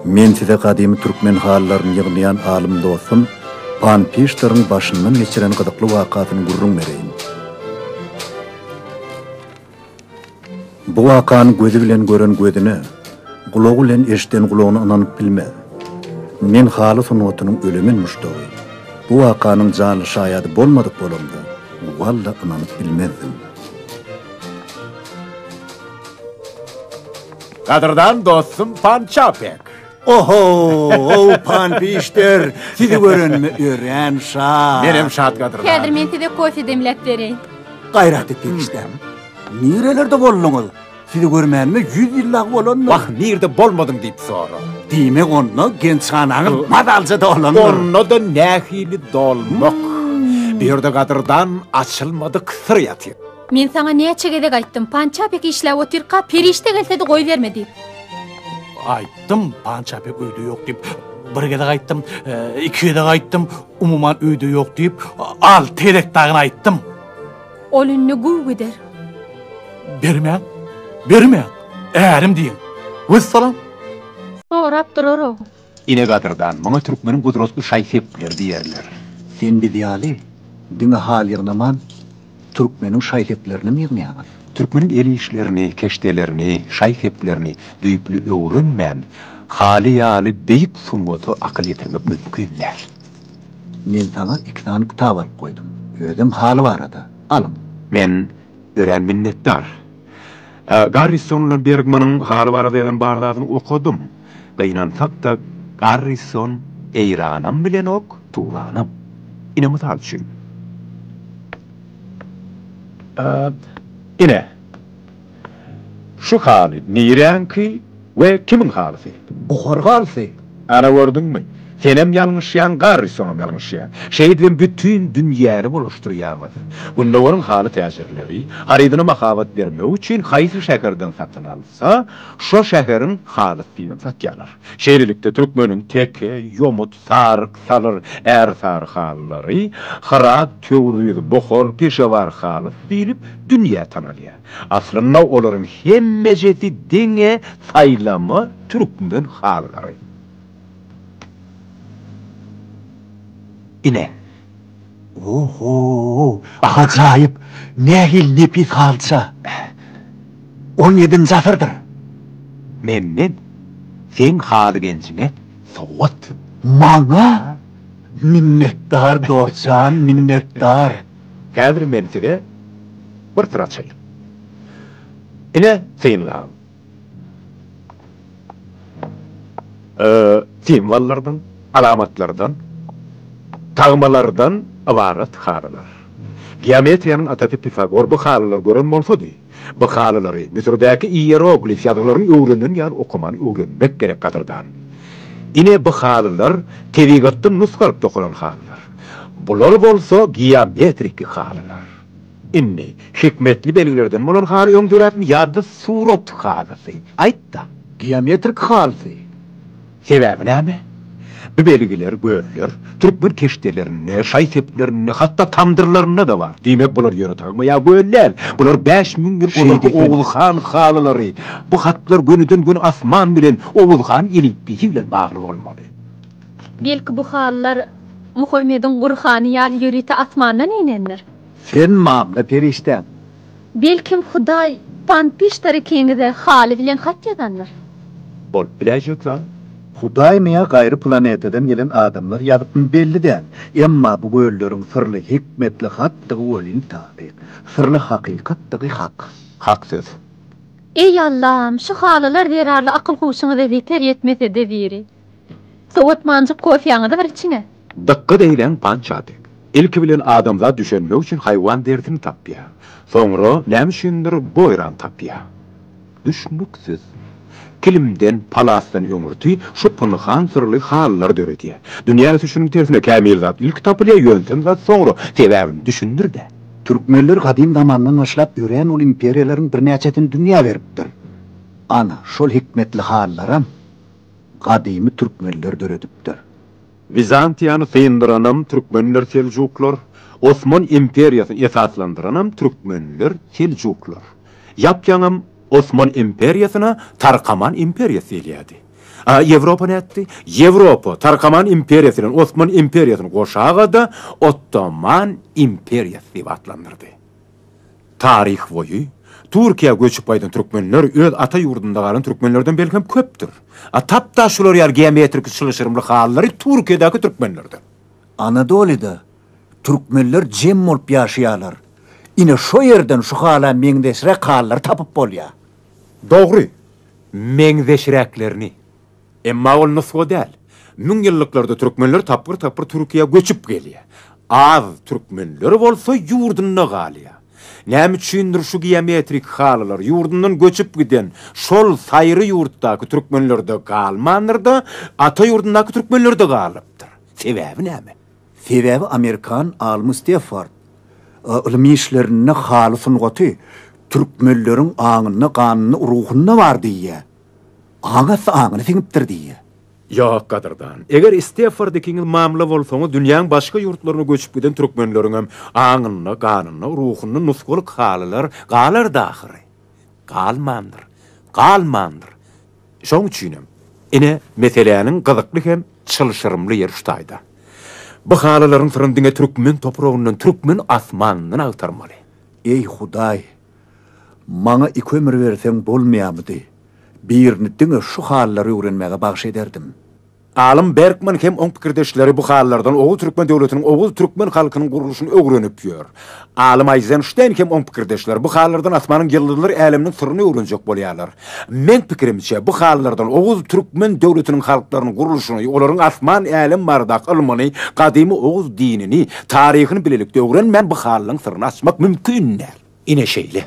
Men size kadimi Türkmen hallaryny ýygnayan alim dostum Pan Pişter'in başından geçiren gıdıklı vakatyny gurrun bereyin. Bu wakany gözü bilen gören gözüne, gulagy bilen eşiten gulagyna inanyp bilmez. Men haly sunuwatynyň ölemen muştagy. Bu wakanyň janly şaýady bolmadyk bolamdy. Walla inanyp bilmezdim. Kadırdan dostum Pan Çapek. Oho, Pan Pişter, sizi görenme ören şa. Benim şat kadırdan. Kädir men size kofe demlep bereyim. Gayrat etmişdim. Nirelerde bolluňyz? Sizi görmänme 100 ýyllyk bolanmy? Bak nirde bolmadım deyip sonra. Diýmek onda genç hanaňyl madalja da olanlar. Onda da nähili dolmak. Bir de kadırdan açılmadık sır yatıyor. Men sana näçe gedek aýtdym, Pançapek işläp otyrka perişte gelse de goý berme diýip. Aýtdym, Pançapek öýde ýok diýip, bir gedek aýtdym, iki gedek aýtdym, umuman öýde ýok diýip, al terek dagyny aýtdym. Ol ünne güw gider. Bermeň, ärim diýin. Vesselam. Sorap duraro. Ine kadırdan bana Türkmenin kudrotlu şayhepler diýerler. Sen bidiýaly, diňe hal ýygnaman Türkmenin şayheplerini mi ýygnaýan? Türkmenin eli işlerini, keştelerini, şayheplerini düýüplü öwrenmän, hali ýaly beýik sunwaty akıl ýetirmek mümkinler. Men sana 2 tane kitap alyp koydum. Özüm haly barada. Alym. Men ören minnetdar. Garrison'la Bergman'ın haly barada eden bardagyny okudum. Beýnansak da Garrison eýranam bilen ok, tuğlanam. Ine misal üçin. Ine. Şu hali nirenki ve kimin halisi? Buhar halisi. Ana gördünmü? Senem yanlışyan, Garrison'um yanlışyan. Şehidin bütün dünyayı buluşturuyamaz. Bunların halı tesirleri, haridine makavat vermek için haysi şehirden satın alsa, şu şehirin halısını satyalar. Şehirlikte Türkmenin teke, yomut, sarık, salır, sarık halıları, harat, tövdüyü, bohor, peşevar halısı bilip dünya tanalıyor. Aslında onların hemmeceti dine saylamı Türkmen halıları. Ine. Oho, acayip. Nehil nefis halça. 17. asırdır. Memmen, sen halı gencine sowat. Maňa minnetdar dostan, minnetdar. Kädir men size bir sıra çayır. Ine sen halı. Simvallardan, alamatlardan, tağmalardan ibaret halılar. Geometriyanın atası Pifagor bu halılar gören bolsady, bu halıları Mısırdaki hieroglif ýazylaryny öwrenen ýa-ni okuman öwrenmek gerek kadyrdan. Ine bu halylar tebigatdan nusgaryp dokulan halylar. Bular bolsa geometrik halylar. Inne hikmetli belgilerden bolan haly öňdürätni ýa-da surat halysy. Aýtda, Geometrik halysy. sebebi näme? Bu belgiler, göller, Türkmen keştelerini, şayteplerini, hatta tamdırlarına da var. Demek bular ýöretagmy ýa göller. Bular 5000 bir Oğuzhan halyları. Bu hatlar gönüden gün asman bilen Oğuzhan ilipbisi bilen bagly bolmaly. Belki bu halylar Muhammedin Gurhany ýaly ýörite asmandan inenler. Sen mamla perişten. Belkim Hudaý Pan Pişter kengide haly bilen hat ýazanlar. Bol biläjekler. Hudaý meýa gaýry planetadan gelen adamlar ýadypmy belliden. Emma bu gölleriň sırly hikmetli hatdygy welin taýyp. Sırly hakykatdygy hak. Hak söz. Ey Allah'ım, şu halylar derarly akyl huşuňyza beter ýetmese de biri. Sowat manjyk kofiýaňy da bir içine. Dykka deýilen Pançapek. İlki bilen adamlar düşünmek için hayvan derdini tapýar. Soňra nämişindir boýran tapýar. Düşnüksiz. Kilimden, palasdan öňürti şu pynhan sırly hallar döredýär. Dünýä düşünüň tersine kämil zat ilk tapylýar ýöntem zat soňra sebäbini düşündir de. Türkmenler gadim zamandan başlap ýören ol imperiýalaryň bir näçetini dünýä beripdir. Ana şol hikmetli hallaram gadimy türkmenler döredipdir. Bizantiýany syndyranam türkmenler Seljuklar, Osman imperiýasyny esaslandyranam türkmenler Seljuklar. Ýapýanam Osman imperiýasyna Tarkaman imperiýasy elýädi. Avrupa nätti? Avrupa Tarkaman imperiyasının, Osman imperiyasının goşağı da Ottoman imperiyası diye adlandırdı. Tarih boyu Türkiye göçüp baydan Türkmenler öz ata yurdunda galan Türkmenlerden belki köptür. Tapda şular yer geometrik şılışırımlı halları Türkiye'deki Türkmenlerden. Anadolu'da Türkmenler cem olup yaşayalar. Ine şu yerden şu hala meňdeşrek hallar tapıp bolýar. Doğru. Meňdeşreklerini. Emma ol nasıl değil. 1000 yıllıklarda Türkmenler tapır Türkiye'ye göçüp gelýär. Az Türkmenler bolsa yurdunda galýar. Näme üçindir şu geometrik halalar yurdundan göçüp giden şol sayrı yurtdaky Türkmenlerde galmanyrda, ata yurdundaky Türkmenlerde galypdyr. Sebebi näme? Sebebi Amerikan almy Stafford ilmi işlerini haly sungaty Türkmenlerin aňyna, ganyna, ruhunyna bar diýär. Aňyny siňipdir diýär. Yok kadırdan. Eger Stafford'daki mamla bolsaňyz dünýäň başga yurtlaryna göçüp giden Türkmenleriň hem aňyna, ganyna, ruhunyna nusgulyk halylar galar dahyry. Galmandyr. Şoň üçinem ine meseleniň gyzykly hem çylşyrymly ýeri şutaýda. Bu halylaryň sıryndyňa Türkmen topragyndan, Türkmen asmanyndan agtarmaly. Ey Hudaý, maňa iki ömür berseň bolmaýarmydy? Birini diňe şu hallary öwrenmäge bagş ederdim. Alim Berkman hem on pikirdeşleri bu hallardan Oğuz Türkmen devletinin Oğuz Türkmen halkının kuruluşunu öwrenip ýör. Alim Eisenstein hem on pikirdeşler bu hallardan asmanyň ýyldylar äleminiň syryny öwrenjek bolýarlar. Men pikirimçe bu hallardan Oğuz Türkmen devletinin halklarynyň kuruluşunu, olaryň asman älim bardak ilmini, gadymy Oğuz dinini, taryhyny bilelikde öwrenmän bu hallaryň syryny açmak mümkin däl. Ine şeýle.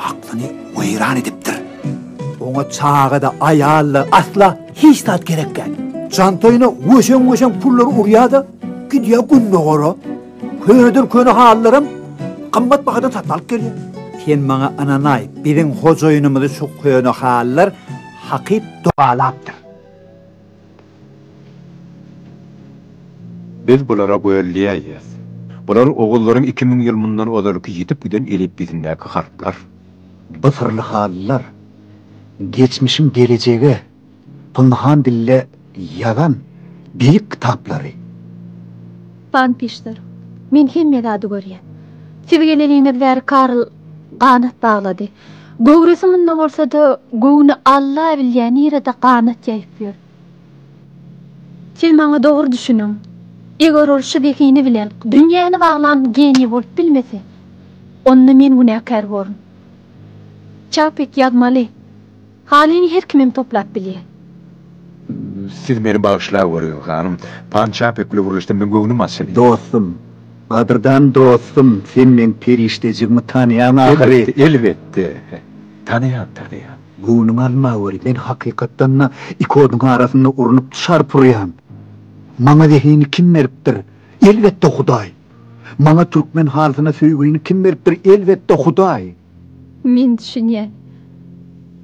Aklyny weýran edipdir. Oňa çağada aýalla asla hiç tat gerekken. Çantoyna wöşeň pullary urýardy. Gidýär günnogora. Könedir köne hallarym qymmat bahada satılıp gelýär. Sen maňa ananay, biziň hojoýunymyzy şu köne hallar hakyp dogalapdyr. Biz bulara böýelýäýiz. Bular oğullaryň 2000 ýyl mundan odalyky ýetip giden elip bizindäki harplar. Bu sırlı hallar geçmişin geleceğe pınhan dille yalan büyük kitapları. Van Pişler, men hemme ady görýän. Sevgililigine bäri Karl ganyt bağlady. Göwresiminde bolsa da göwüni Allah bilýän ýerde ganyt ýaýyp. Siz maňa dogry düşünüň. Eger ol şu dekini bilen dünýäni baglan geni bolup bilmese, onu men günäkär boluryn. Çapek ýazmaly. Halyny her kimim toplap bilýär. Siz meni bağışlap görýän hanım. Pançapek bilen uruşdan men göwnüm masely. Dostum, Badırdan dostum, sen men periştejigimi tanıyan ahiret. Elbette. Tanıyan. Göwnüň alma weri, men hakykatdan iki oduň arasynda urunup çarpyrýan. Maňa dehini kim beripdir? Elbette Hudaý. Maňa Türkmen halkyna söýgüni kim beripdir? Elbette Hudaý. Men düşünýän.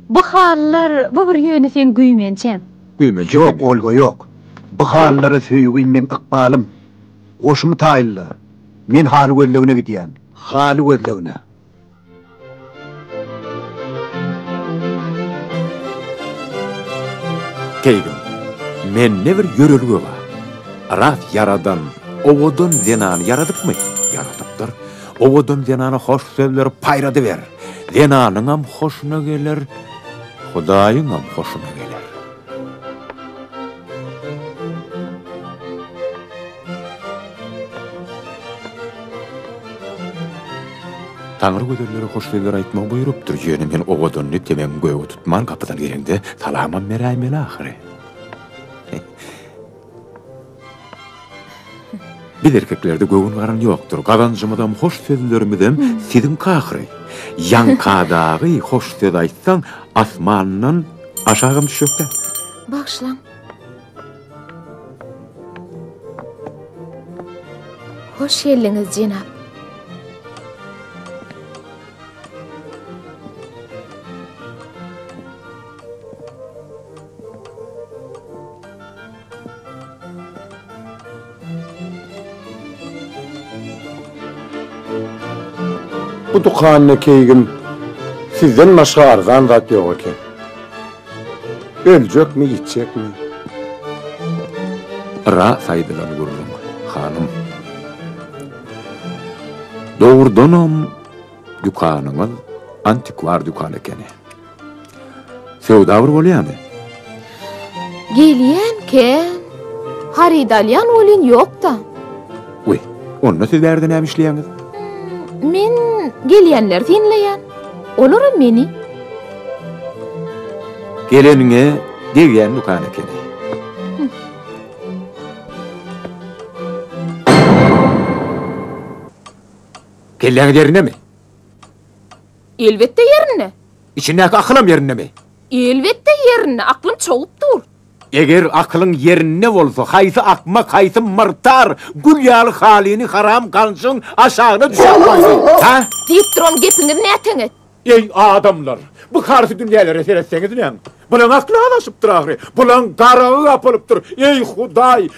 Bu hallar bu bir ýöne sen güýmençem. Yok Olga yok. Bu hallara söýgün men ykbalym. Oşumy taýyllar. Men haly gözlegine gidýän. Haly gözlegine. Keýgim. Men ne bir ýörelgi bar. Ras yaradan, owodan zenany yaradypmy? Yaradypdyr. Owodan zenany hoş sözleri paýrady ber. Zenanyňam hoşuna geler, Hudaýyňam hoşuna geler. Taňry göderlere hoş sözler aýtmak buýrupdyr. Ýöne men o godanyny temem göýe tutman kapydan gelende salamam meraýmeli ahyry. Biz erkeklerde göwün garan ýokdur. Galanjymydam hoş sözlerimden siziň kahyry. Ýankadagy hoş söz aýtsaň asmandan aşagym düşükde. Bagşlan. Hoş geldiňiz jenap. Bu dukanyny keýgim sizden başga arzan zat ýok eken. Öljekmi, içjekmi? Ra saýdylan gurulum, hanym. Dogurdanam dükanyňyz antikwar dükany ekeni. Sewdawr bolýarmy? Gelýän ken. Haridalyan bolýan ýok-da. Uy, onda siz berde näme işleýäňiz? Men gelýänler dinleýän. Olar meni. Geleniňe degýän dükany ekeni. Gelýän ýerinemi? Elbetde yerine. İçindäki aklym ýerinemi? Elbetde yerine. Aklım çoğupdur. Eger aklyň yerine bolsa, haýsy akma, haýsy mırtar, gülýaly halyny haram kalsyň, aşagyna düşer. Ha? Diýip duran gepiňi näteňe? Ey adamlar, bu karşı dünýälere seretseňiz näme? Bulan akly adaşypdyr ahry. Bulan garagy apylypdyr. Ey Hudaý,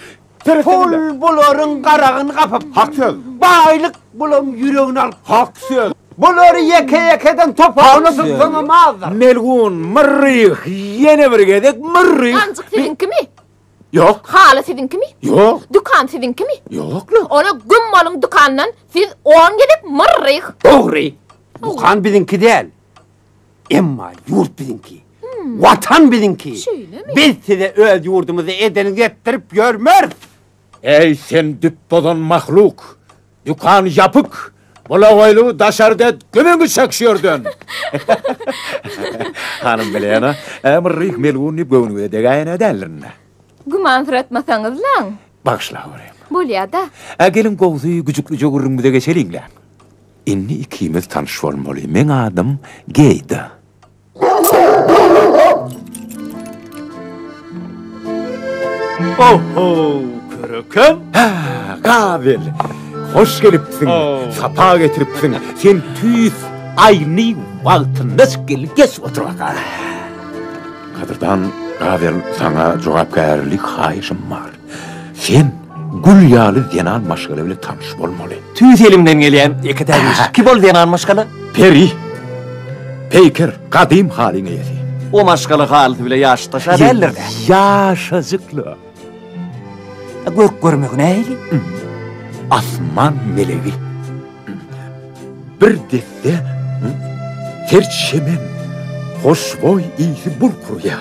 Pol bularyň garagyny gapyp, hak söz. baýlyk bulam ýüregini alyp, Hak söz. bulary ýeke-ýekeden topagına tutsaňamazlar. Melgun, mırrıyık, yine bir gedek mırrıyık. Anjyk sizinkimi? Yok, Haly sizinkimi? yok, Dukan sizinkimi? yok lan. Ona gümmalyň dukandan siz 10 gedek mırryk. Dogry. Dukan bizinki däl. Emma ýurt bizinki. Watan bizinki. Şöylemi? Biz size öz ýurdumuzy edeniz ettirip görmür. Ey sen düppodon mahluk, dukan yapık, bulagoylu daşarda gömüňi çekşiýordun. Hanım bilýän, mırrıyık melgun nip göwünü degäýene dällerine. Güman etmeseňiz lan. Bagşla göreyim. Bolýar-da. Gelin gowzy güjükli jogurryňyza geçeliňler. Inni ikimiz tanış bolmaly. Men adam Geyda. Oho, köröken. Gabil. Hoş gelipsin. Sapa getiripsin. Sen tüýs aýny wagtynda gelip geç oturak. Kadırdan Gabil sana jogapkärlik haýyşym bar. Sen gülýaly denan maşgala bilen tanış bolmaly. Tüýs elimden gelýän eki täbiş. Kim bol denan maşgala? Peri. Peyker kadim haline yedi. O maşgala haly bile ýaşdaşa däller-de. Yaşazıklı. Görk görmek näýli? Asman meleği. Bir dette terçemen hoşboy iyisi bul kuruya.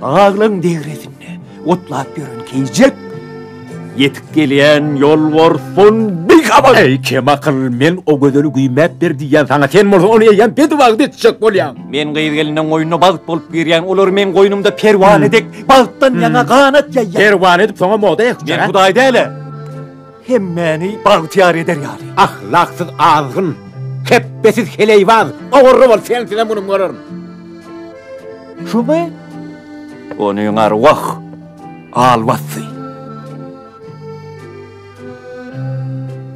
Ağlın degresinde otlap ýören keyjek. Yetip gelýän ýol borsun bir kabak. Ey kim akıl men o gödölü güýmäp berdi ýan sana sen bolsa onu ýan bedi wagt etjek bolýan. Men gyýdgelinden goýuny balyk bolup berýän olar men goýnumda perwan edek balyktan ýana ganat ýaýýan. Perwan edip soňa moda ýakjak. Men Hudaý däle. Hemmeni bagtyar eder ýaly. Ahlaksız azgın, keppesiz heleyvaz, oğurru bol sen size bunu görürüm. Şuby? Onyň arwah alwasy.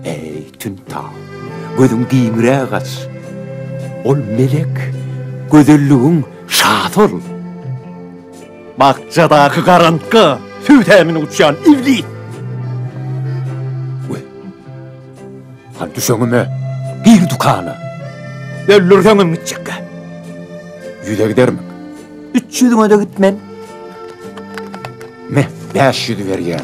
Ey tünta, gözün giýmire gaç. Ol melek, gözellüğün şat ol. Bakçadaky garantky, süýtämini uçýan iblis. Han düşöňüme, bir dukana. Öldürseňim gitjekkä. Yüze gidermek. 300'üne de gitmen. Me 500 berýän.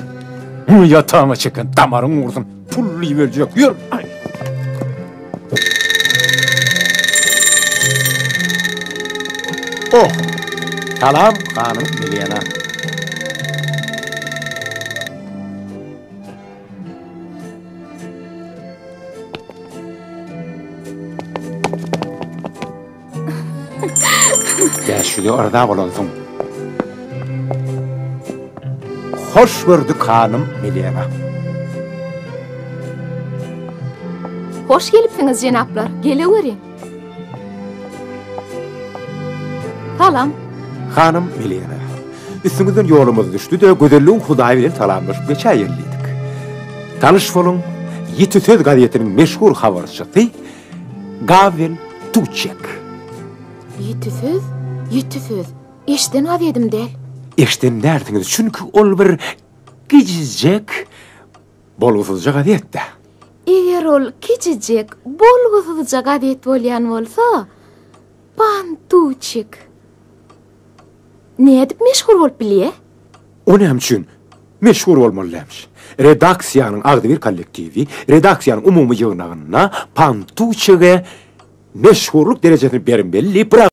Bunu yatağıma çekin, damarın vursun, pullu verecek. Yürü. Ay. Oh, salam hanım Milyana. Gel şurada orada bulunsun. Hoş gördük hanım Milyana. Hoş gelipsiniz cenaplar. Geleveriň. Salam. Hanım Milyana. Üstümüzden yolumuz düştü de gözelliğin Hudaý bilen talanlaşıp geçäýerliydik. Tanış bolun, Ýeti Söz gazetiniň meşhur habarçysy Gavel Tuçek. Ýeti söz. Eşden adedim del. Eşten derdiňiz, çünki ol bir gijijek bolgusuzja gazetde. Eger ol kiçijek, bolgusuzja gadet bolýan bolsa, Pantuçik. Ne edip meşhur bolup bilýär? O nem üçin meşhur bolmalymış. Redaksiýanyň agdy bir kollektivi, redaksiýanyň umumy ýygnagyna Pantuçige meşhurluk derejesini berilmeli. Birak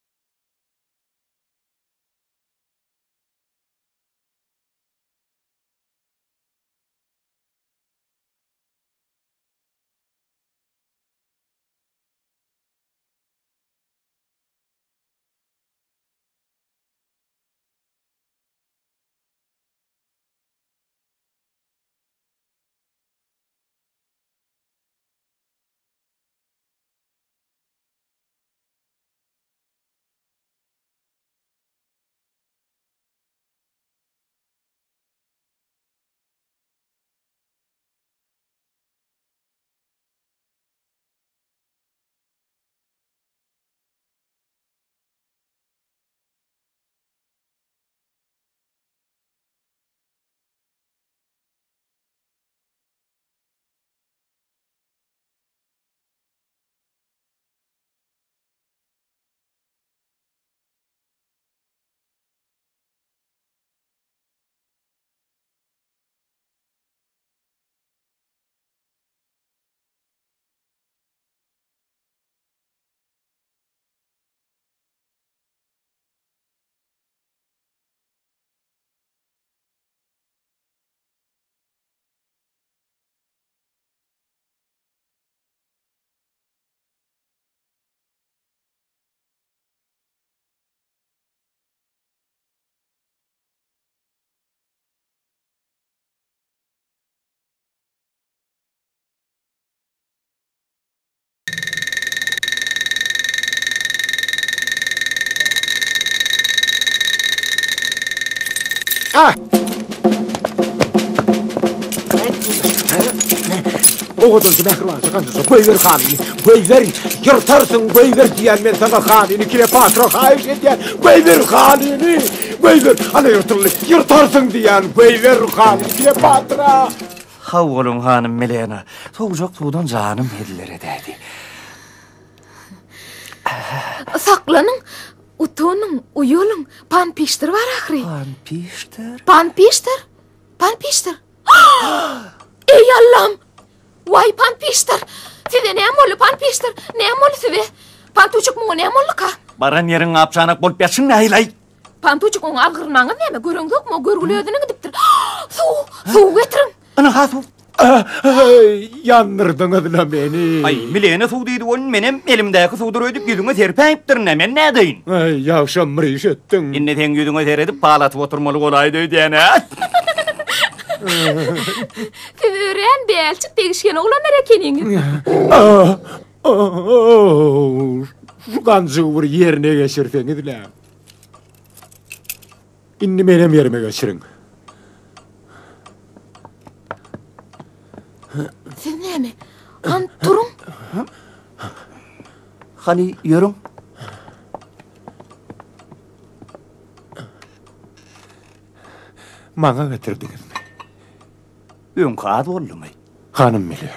o kadar mehrulanca kancası koyver hanini, koyver, yırtarsın koyver diyen ben sana hanini, kire patron hayiş ediyen, koyver hanini, koyver, ana yırtarsın diyen, koyver hanini, kire patron. Hav olun hanım Milyana, soğucak sudan canım hedilere değdi. Saklanın, utunun, uyulun. Panpiştir var ahri. Panpiştir? Panpiştir. Ey Allah'ım. Vay Panpiştir. Size neyem olu Panpiştir? Neyem olu size? Pantuçuk mu neyem olu ka? Baran yerin apçanak bolup yaşın naylay. Pantuçuk mu algırnağın neyme? Görüngök mu? Görgülüyordunu gidiptir. Su getirin. Ana ha su. Yandırdınız la beni. Ay Milyana su deydi onun menem elimdeki sudur ödüp yüzüne serpeyiptir ne men ne deyin? Ay yavşan mırış ettin. İnne ten yüzüne seredip bağlatıp oturmalı kolay diyene. Siz öğren belçik değişken oğlanlar ekeniniz. Şu kancığı bir yerine geçirseniz la. İnni benim yerime geçirin. Siz ne mi? Han durun. Hani yürüm. Bana getirdiniz mi? Ön kağıt oldu mu? Hanım Milyon.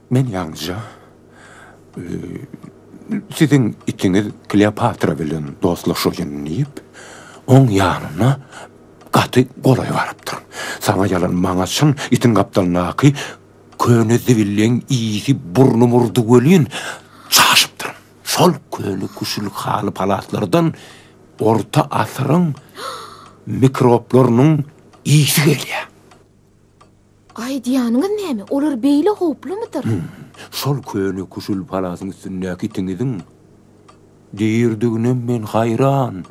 Men yalnızca sizin ikiniz Kleopatra bilen dostlaşoyun deyip on yanına katı kolay varıptır. Sana yalanmaňaçyn itin kaptanlaky köne zivillen iyisi burnumurdu gölün çaşıptır. Şol köni kuşuluk halı palatlardan orta asırın mikroplarının iyisi gelýär. Ay diýanyňyz näme? Olar beýle hoplu mudur? Şol köni kuşul palasyň üstündäki tiňiziň diýirdigine men hayran.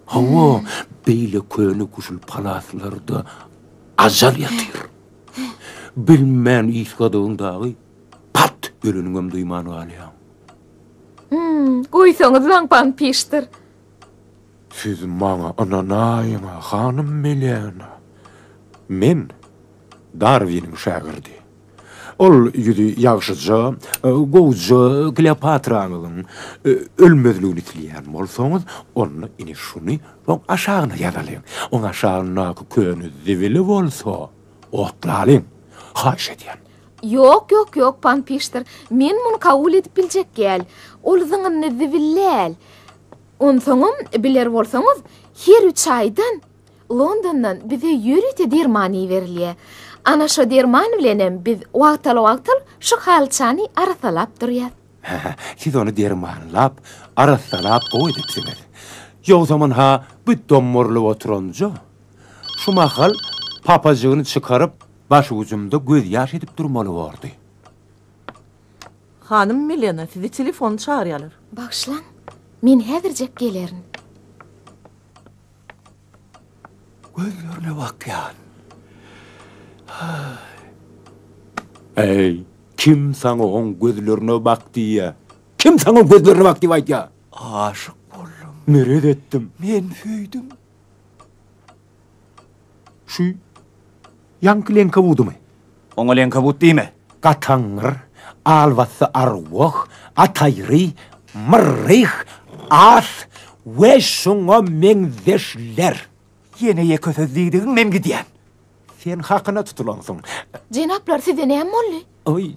Hawa beýle köni kuşul palaslarda azal ýatyr. Bilmän ýyskadygyňdagy pat ölünüňem duýman galýar. Goýsaňyz lan pan piştir. Siz maňa ananaýyňa hanym Melena. Men Darwin'in şagirdi. Ol ýüdi ýagşyja, gowja Kleopatra'nyň ölmezligini tilýän bolsaňyz, onu ini şuny on aşagyna ýadalyň. On aşagyna köni zivili bolsa, otlalyň. Haş edýän. Yok pan piştir. Men muny kabul edip biljek gel. Ol zyňyny zivilläl. Onsoňam biler bolsaňyz, her 3 aýdan Londondan bize ýörüte dermany berilýär. Ana şu derman bilenem biz wagtal şu halçany arasalap durýar. Siz onu dermanlap, arasalap goýdypsyňyz. Ýok zaman ha bu domorlup oturunca şu mahal papajygyny çykaryp baş ucumda göz ýaş edip durmaly boldy. Hanım Melena, sizi telefon çağırýarlar. Bagşlan, men häzirjek gelerin. Gözlerine bak yani. Ey, kim sana on gözlerine bak diye? Kim sana gözlerine bak diye ya? Aşık oldum. Mered ettim. Men süydüm. Şu yankılen kavudu mu? Oňa kabut diýme. Katangır, alvatsa arwah, atayri, mırrih, as, ve şuna menzeşler. Yine ye kösözlüğüdüğün mem gidýän. Sen hakkına tutulansın. Jenaplar size näme boldy? Oy.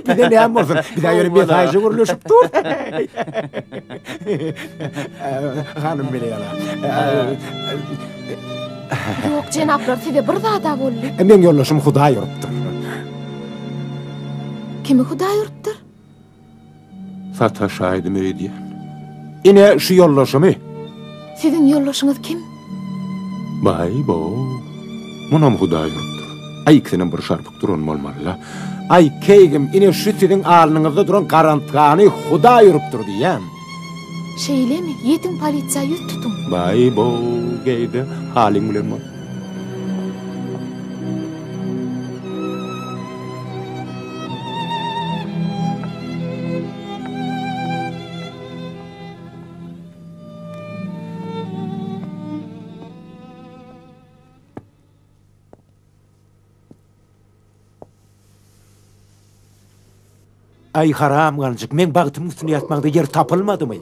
Bir de näme bolsun? Bir de ýöre mesajy guruluşup dur. Hanım Melena. Yok jenaplar size bir zada boldy. Men ýollaşym Hudaý ýurupdyr. Kimi Hudaý ýurupdyr? Sataşaydım öýdýän. Ine şu ýollaşymy. Sizin ýollaşyňyz kim? Bay bo. Munam Hudaý ýurupdyr. Ay ikisinem bir şarpyk duran bolmaly. Ay keýgim ine şu siziň alnyňyzda duran garantgany Hudaý ýurupdyr diýen. Şeýlemi? Ýetiň polisiýa ýüz tutun. Bay bo geýdi halyň bilenmi? Ay haram gancık, men bagtymyň üstüne ýatmakda yer tapylmadymy?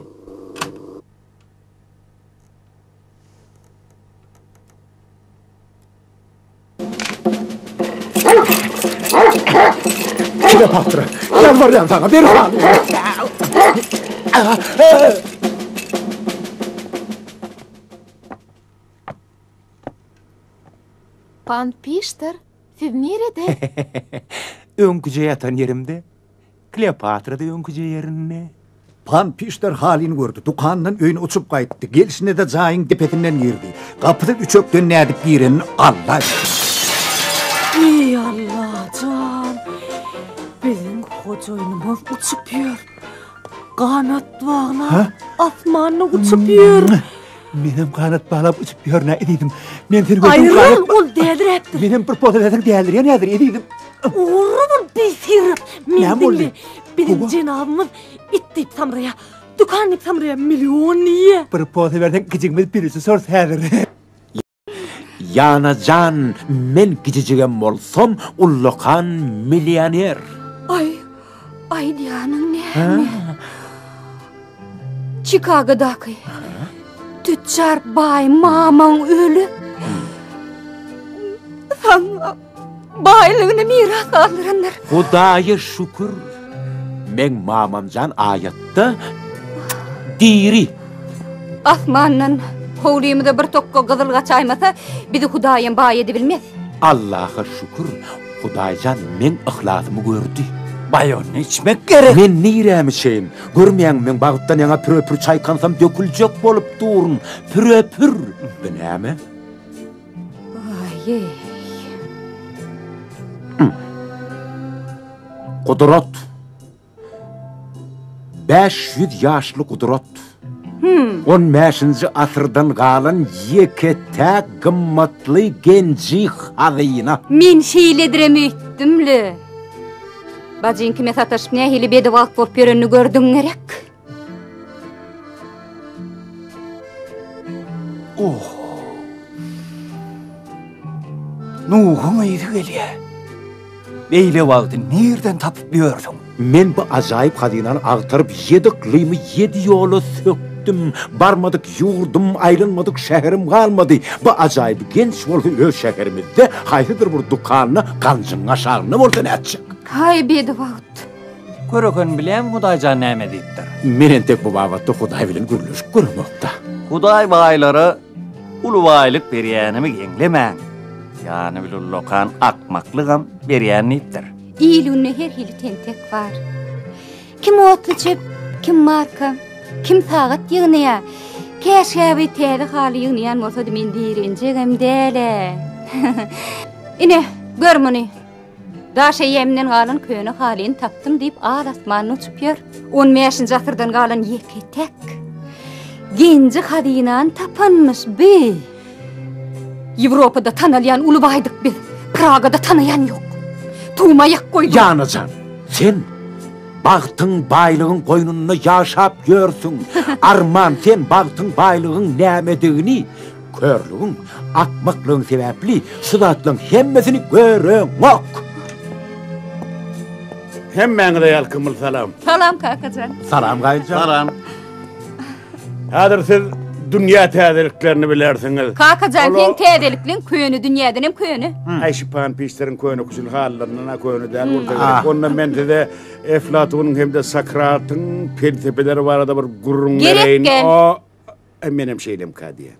Kleopatra, yalvarýan sana, bir hal. Pan piştir. Siz nerede? Öňküje ýatan yerimde. Kleopatra da öňküje yerinde. Pan pişler halini gördü. Dukandan öýüne uçup gaýtdy. Gelişine de jaýyň depetinden girdi. Kapıda üçökden nädip birenin Allah. Ey Allah can. Bizim hocaynymyz uçup ýör. Kanat bağlap, asmanyna uçup ýör. Menem kanat bağlap uçup ýör näme edidim? Men seni gördüm. Ayrıl, ol dädiräpdir. Menem bir poda edip dälir ýa nädir edidim? Oğlum bir sirip. Men dinle. Benim cenabımız ittip samraya. Dukanlık samraya milyon niye? Bir poda verden gıcıgımız birisi sor häzir. Yanacan, men gıcıgım bolsam ullukan milyoner. Ay diýanyň näme? Chicago'daky tüccar bay mamam ölüp. Sana baylygyny miras aldyranlar. Hudaýa şükür. Men mamamjan ayatda diri. Asmandan howlymyda bir tokko gyzyl gaçaýmasa bizi Hudaýym baý edebilmez. Allah'a şükür. Hudaýjan men ihlasymı gördü. Bayonu içmek gerek. Men niremi şeyin. Görmeyen men bağıttan yana püröpür çay kansam dökülecek bolup durun. Püröpür. Beneme? Ay. Kudrat. 500 yaşlı kudrat. 15-nji asyrdan galan yekete gymmatly genji hazyna. Men şeýlediremekdimli. Bajynky me sataşyp nähili bedewalt bolup berenini gördüň gerek. Nuhun ýygy gelýär. Beýle wagty nerden tapyp biýerdiň? Men bu ajaýyp hazynyny agtyryp 7 klymy 7 ýoly söktüm. Barmadyk ýurdum, aýlanmadyk şäherim galmady. Bu ajaýyp genç boldy öz şäherimizde haýsydyr bir dukanyny ganjyň aşagyny bolsa näçik. Hay bedewalt. Köröken bilen Hudaýjan näme diýipdir? Menen tek bu babatda Hudaý bilen gürleşip görmekde. Hudaý baýlary ulu baýlyk berýänimi geňlemäň. Yani bir lokan akmaklygam berýänipdir. İýlüne her hili tentek var. Kim otlyjyp, kim marka, kim sagat ýygnaýa. Käşäbi täze haly ýygnaýan bolsa da men diýerenjegem däle. Ine, gör muny. Daşa ýemden galan köne halyny tapdym diýip al asmanyny uçup ýör. 15-nji asyrdan galan ýeketek. Genji hadynan tapanmyş be. Ýewropada tanalýan uly baýdyk biz. Pragada tanayan ýok. Tuğmayak koydu. Yanacan, sen bağıtın baylığın koynunna yaşap görsün. Arman, sen bağıtın baylığın nämediğini, körlüğün, akmaklığın sebepli, sıdatlığın hemmesini görün ok. Hemmeňize ýalkymyl salam. Salam kakacan. Salam gaýyljan. Salam. Häzir siz dünýä täzeliklerini bilersiňiz. Kakacan sen täzelikliň köýünü dünýäden hem köýünü. Ayşipan piçlerin köýünü kusul hallaryna köýünü däl bolsa. Ondan men size Eflatun'un hem de Sakrat'ın felsefeleri var da bir gurrun vereyin. O menem şeylem kadiye.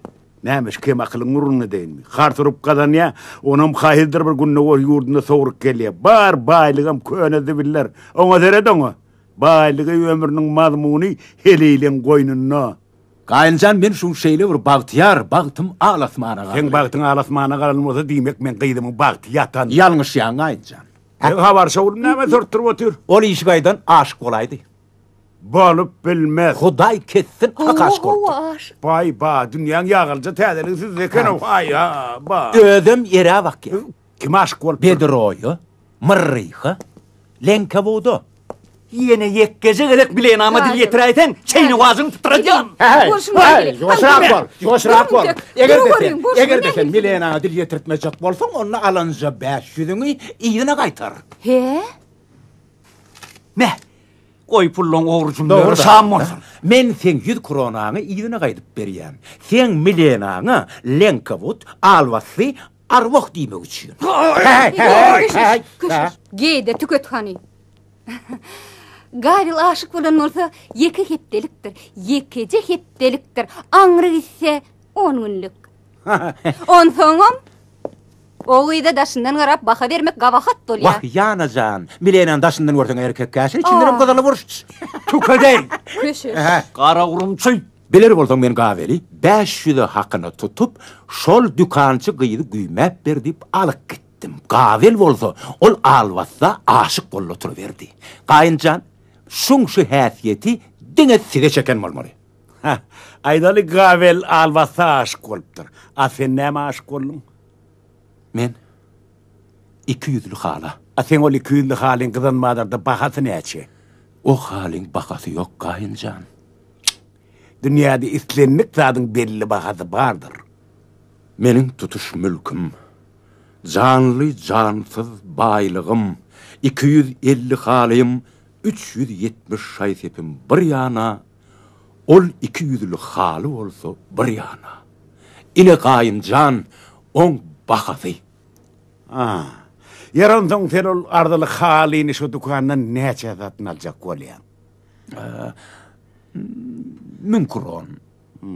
Nämiş kim akylyň gurrunu deýilmi? Harturup gadan ya, onam haýydyr bir günne o ýurduna sowrup gelýär. Bar baýlygam köne dibiller. Oňa deredeňi. Baýlygy ömrüniň mazmuny heleýlen goýnuna. Gaýyljan men şu şeýle bir bagtyar, bagtym alasmana galan. Sen bagtyň alasmana galan bolsa diýmek men gyýdymyň bagty ýatan. Ýalňyş ýan gaýyljan. Habar şowul näme sorturup otur? Ol işgaýdan aşyk bolaydy. Bolup bilmez. Hudaý ketsin hakaş boldy. Bay ba dünýäň ýagylja täzelik siz eken hay ha ba. Ödüm ýere bak. Kim aşyk bolup? Bedroýy, Myrryha, Lenkawodo. Yine yekkece gerek bileýän ama dil ýetiräýsen, çeýni wazyň tuturajan. Ýoşrak bol. Eger sen bileýän dil ýetirtmejek bolsaň, onu alanja 500-üňi ýyna gaýtar. He? Ne? Goý pullaň ogurjundy şam bolsun. Men sen 100 kronany ýyna gaýdyp berýän. Sen milýanaňy Lenkawod alwasy arwah diýmek üçin. Geyde tükethany. Gaýryl aşyk bolan bolsa ýeki hepdelikdir. Ýekece hepdelikdir. Aňry gitse 10 günlük. Onsoňam oýda daşyndan garap baha bermek gawahat bolýar. Wah ýanajan, milýän daşyndan görseň erkek käşin içinderim gazaly boruş. Tükedey. Köşür. Gara urumçy. Biler bolsaň men gaweli 500 hakyny tutup, şol dükançy gyýdy güýmäp ber diýip alyp gitdim. Gawel bolsa, ol alwatsa aşyk bolup oturuverdi. Gaýynjan, şuňşy häsiýeti diňe size çeken bolmaly. Aýdaly gawel alwatsa aşyk bolupdyr. A sen näme aşyk boldun? Men 200'lük hala. A sen ol 200'lük halyň gızanmadarda bahasy näçe? O halyň bahasy ýok gaýynjan. Dünýäde islenlik zadyň belli bahasy bardyr. Meniň tutuş mülküm, canly jansyz baýlygym, 250 halym, 370 şaýsepim bir ýana, ol 200'lük haly bolsa bir ýana. Ile gaýynjan oň bahasy. Yarandan sen ol ardalyk halyny şu dukandan näçe zatyn aljak bolýan? 1000 kron.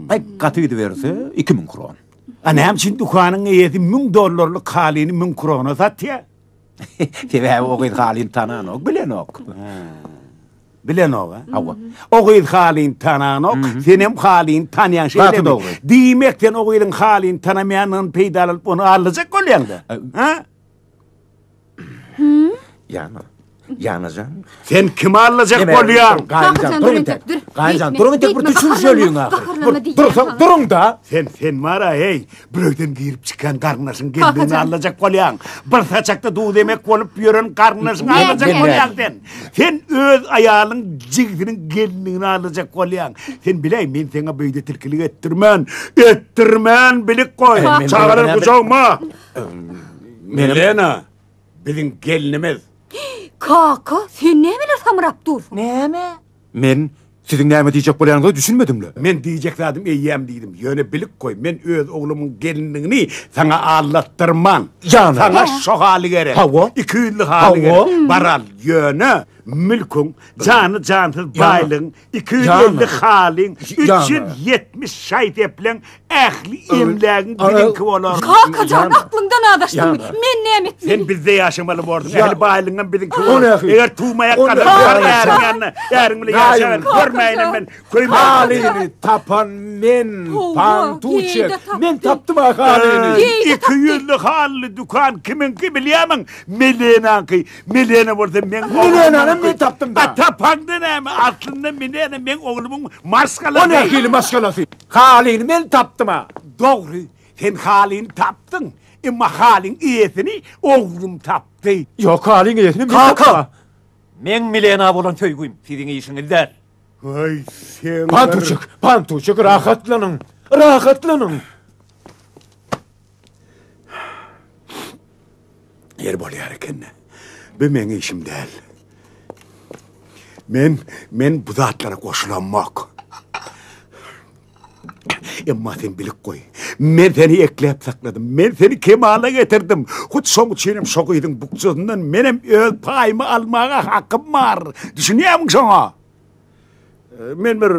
Ay gatydy berse 2000 kron. Anam için dukanyň eýesi $1000 halyny 1000 krona satýar. Tebe oğuydu halin tanan ok, bilen ok. Bilen o ha? Hava. Oğuydu halin tanan ok, senem halin tanıyan şeyle mi? Diýmekden oğuydun halin tanamayanın peýda alıp onu alacak bolýanda. Ha? Yanacan. Sen kim alacak bolýan? Gaýjan, durun tek. Gaýjan, durun tek bir düşün söylüýün ahir. Durun da. Sen mara hey, bürökden girip çıkan karnasın geldiğini alacak bolýan. Bir saçakta duğ demek bolup ýören karnasın alacak bolýan sen. Sen öz ayalın jigdinin geldiğini alacak bolýan. Sen bileýin men seni beýde tilkilik ettirmän bilik koy. Çağırır bucağıma. Milena, bizim gelinimiz. Kaka, sen ne bilir samırap dur? Näme? Men sizin näme diýjek bolýanyňyzy düşünmedim. Men diýjek zadım eýýäm diýdim. Ýöne bilik koy. Men öz oglumyň gelinligini sana anlattyrman. Sana şo haly gerek. Iki ýyllyk haly gerek. Baral ýöne mülkün, canı cansız baylığın, 250 halin, 370 şahit epilen ähli emlägin bilinki bolar. Kakacan aklından adaştın. Men näme etmeli? Sen bizde yaşamalı bordun. Ähli baylığın bilinki bolar. Eger tuğmaya kadar ýarın bile ýaşaýan görmeýin men. Halini tapan men, Pantuçek. Men tapdym halini. 200 halli dukan kiminki bilýärmiň? Melenanki. Melena bolsa men. Men tapdym da. Tapandy näme? Aslında men oglumyň marskalası. O nähili marskalası? Halini men tapdym. Dogry. Sen halini tapdın. Emma halin iyesini oglum tapdy. Yok halin iyesini men tapdym. Men Milena bolan köýgüýüm. Siziň işiňizde. Ay sen. Pantuçek rahatlanın. Yer bolýar eken. Bu meni işim däl. Men bu zatlara koşulanmak. Emma sen bilik koy. Men seni eklep sakladım. Men seni kemala getirdim. Hut soňu çenem şokydyň bukçundan menem öz paýmy almaga hakkym bar. Düşünýärmiň şoňa? Men bir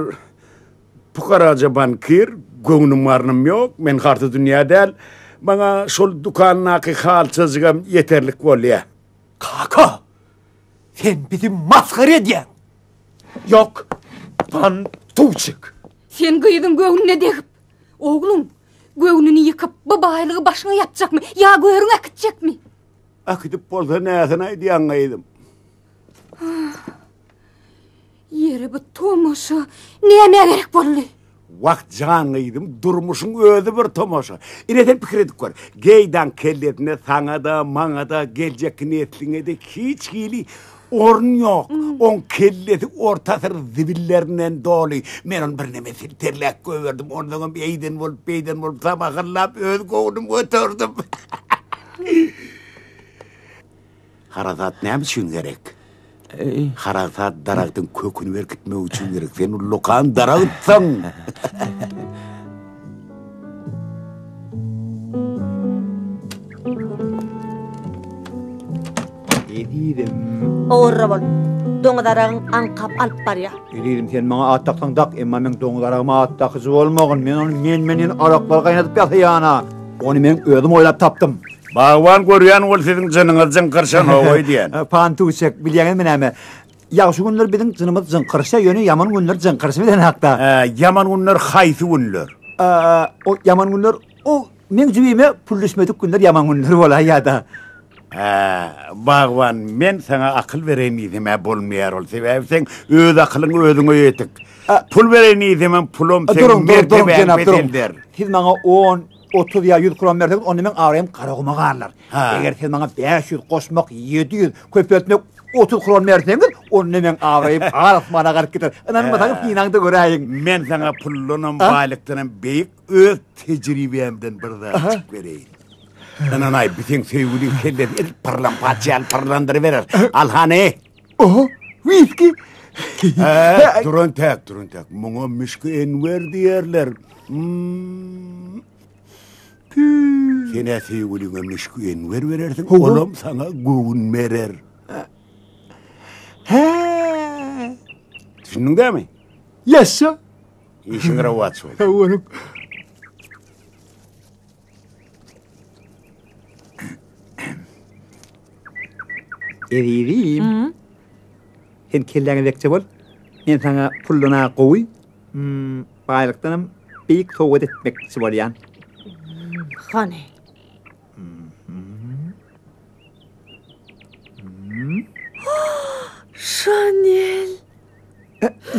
pukaraja bankir, göwnüm barnym ýok. Men harty dünýä däl. Bana şol dukanynaky halçyzygam yeterlik bolýar. Kaka! Sen bizi maskara edýän. Yok, Pantuçek. Sen gıydın göğününe degip. Oğlum, göğününü yıkıp bu baýlygy başyna ýapjakmy? Ya göğürüň akıtjakmy? Akıtyp bolsa näsini aýdýan gaýdym. Ýere bu tomoşa näme gerek boldy? Wagt jan gaýdym, durmuşyň özü bir tomoşa. Ineden pikir edip gör. Geýdan kelletine saňa da, maňa da, geljek niyetliňe de hiç gili orun ýok. On kelleti ortasyr zibillerden doly. Men on bir nemesi terlek göberdim. Ondan beýden bolup samahallap öz göwdüm götürdüm. Harazat näme üçin gerek? Harazat daragdyň köküni berkitmek üçin gerek. Sen lokan daragtsaň. Edidim. Oğurra bol. Doňdarağın ankap alıp barya. Edidim sen maňa attaksaň dak, emma men doňdarağıma attakçy bolmagyn. Men onu men araklar gaýnatyp ýatyýana. Onu men özüm oýlap tapdym. Bagwan görýän ol siziň jynyňyz jyňkyrşan oý diýen. Pantuçek bilýän menäme. Ýagşy günler biziň jynymyz jyňkyrşa ýöne ýaman günler jyňkyrşy bilen hakda. Ýaman günler haýsy günler? O ýaman günler o men jübime pul düşmedik günler ýaman günler bolar ýa-da. Bagwan men sana akıl bereniydim bolmaýar ol. Sebäbi sen öz akylyň özüňe ýetik. Pul bereniydim pulum sen berdi. Siz maňa 10 30 ya 100 kron berdiňiz, onu men awrayam garaguma garlar. Eger siz maňa 500 goşmak 700 köpetmek 30 kron berdiňiz, onu men awrayıp arasmana garip gider. Anan batyň finaňda göräýin. Men sana pullunun baýlykdynyň beýik öz tejribemden bir zat bereyim. Nanay bütün sevgili kelleri parlandır verir. Alhane. Oho, whisky. Durun tek. Muňa müşki enwer diýerler. Sene sevgiliňe müşki enwer berersiň, olam sana göwün berer. Düşündiňmi? Ýaşa. İşiňe rawat soň. Evivim. Sen kelleni bekçe bol. Men sana pulluna koy. Baylıktanım büyük soğuk etmekçi bolyan. Hani? Chanel.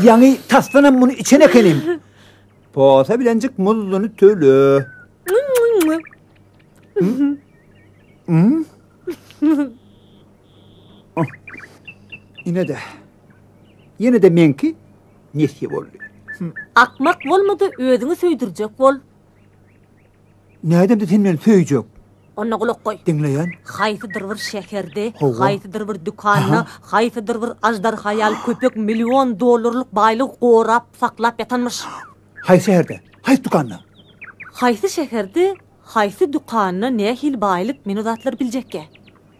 Yani taslanam bunu içine kelim. Posa bilencik muzlunu tölü. Yine de menki nesi boldu. Akmak bolmadı, ödünü söydürecek bol. Nereden de sen beni söyleyecek? Ona kulak koy. Dinleyen. Hayfıdır bir şehirde, hayfıdır bir dükkanı, hayfıdır bir ajdar hayal köpek milyon dolarlık baylık korap saklap yatanmış. Hay şehirde, hay dükkanı. Hayfı şehirde, hayfı dükkanı ne hil baylık menüdatlar bilecekke.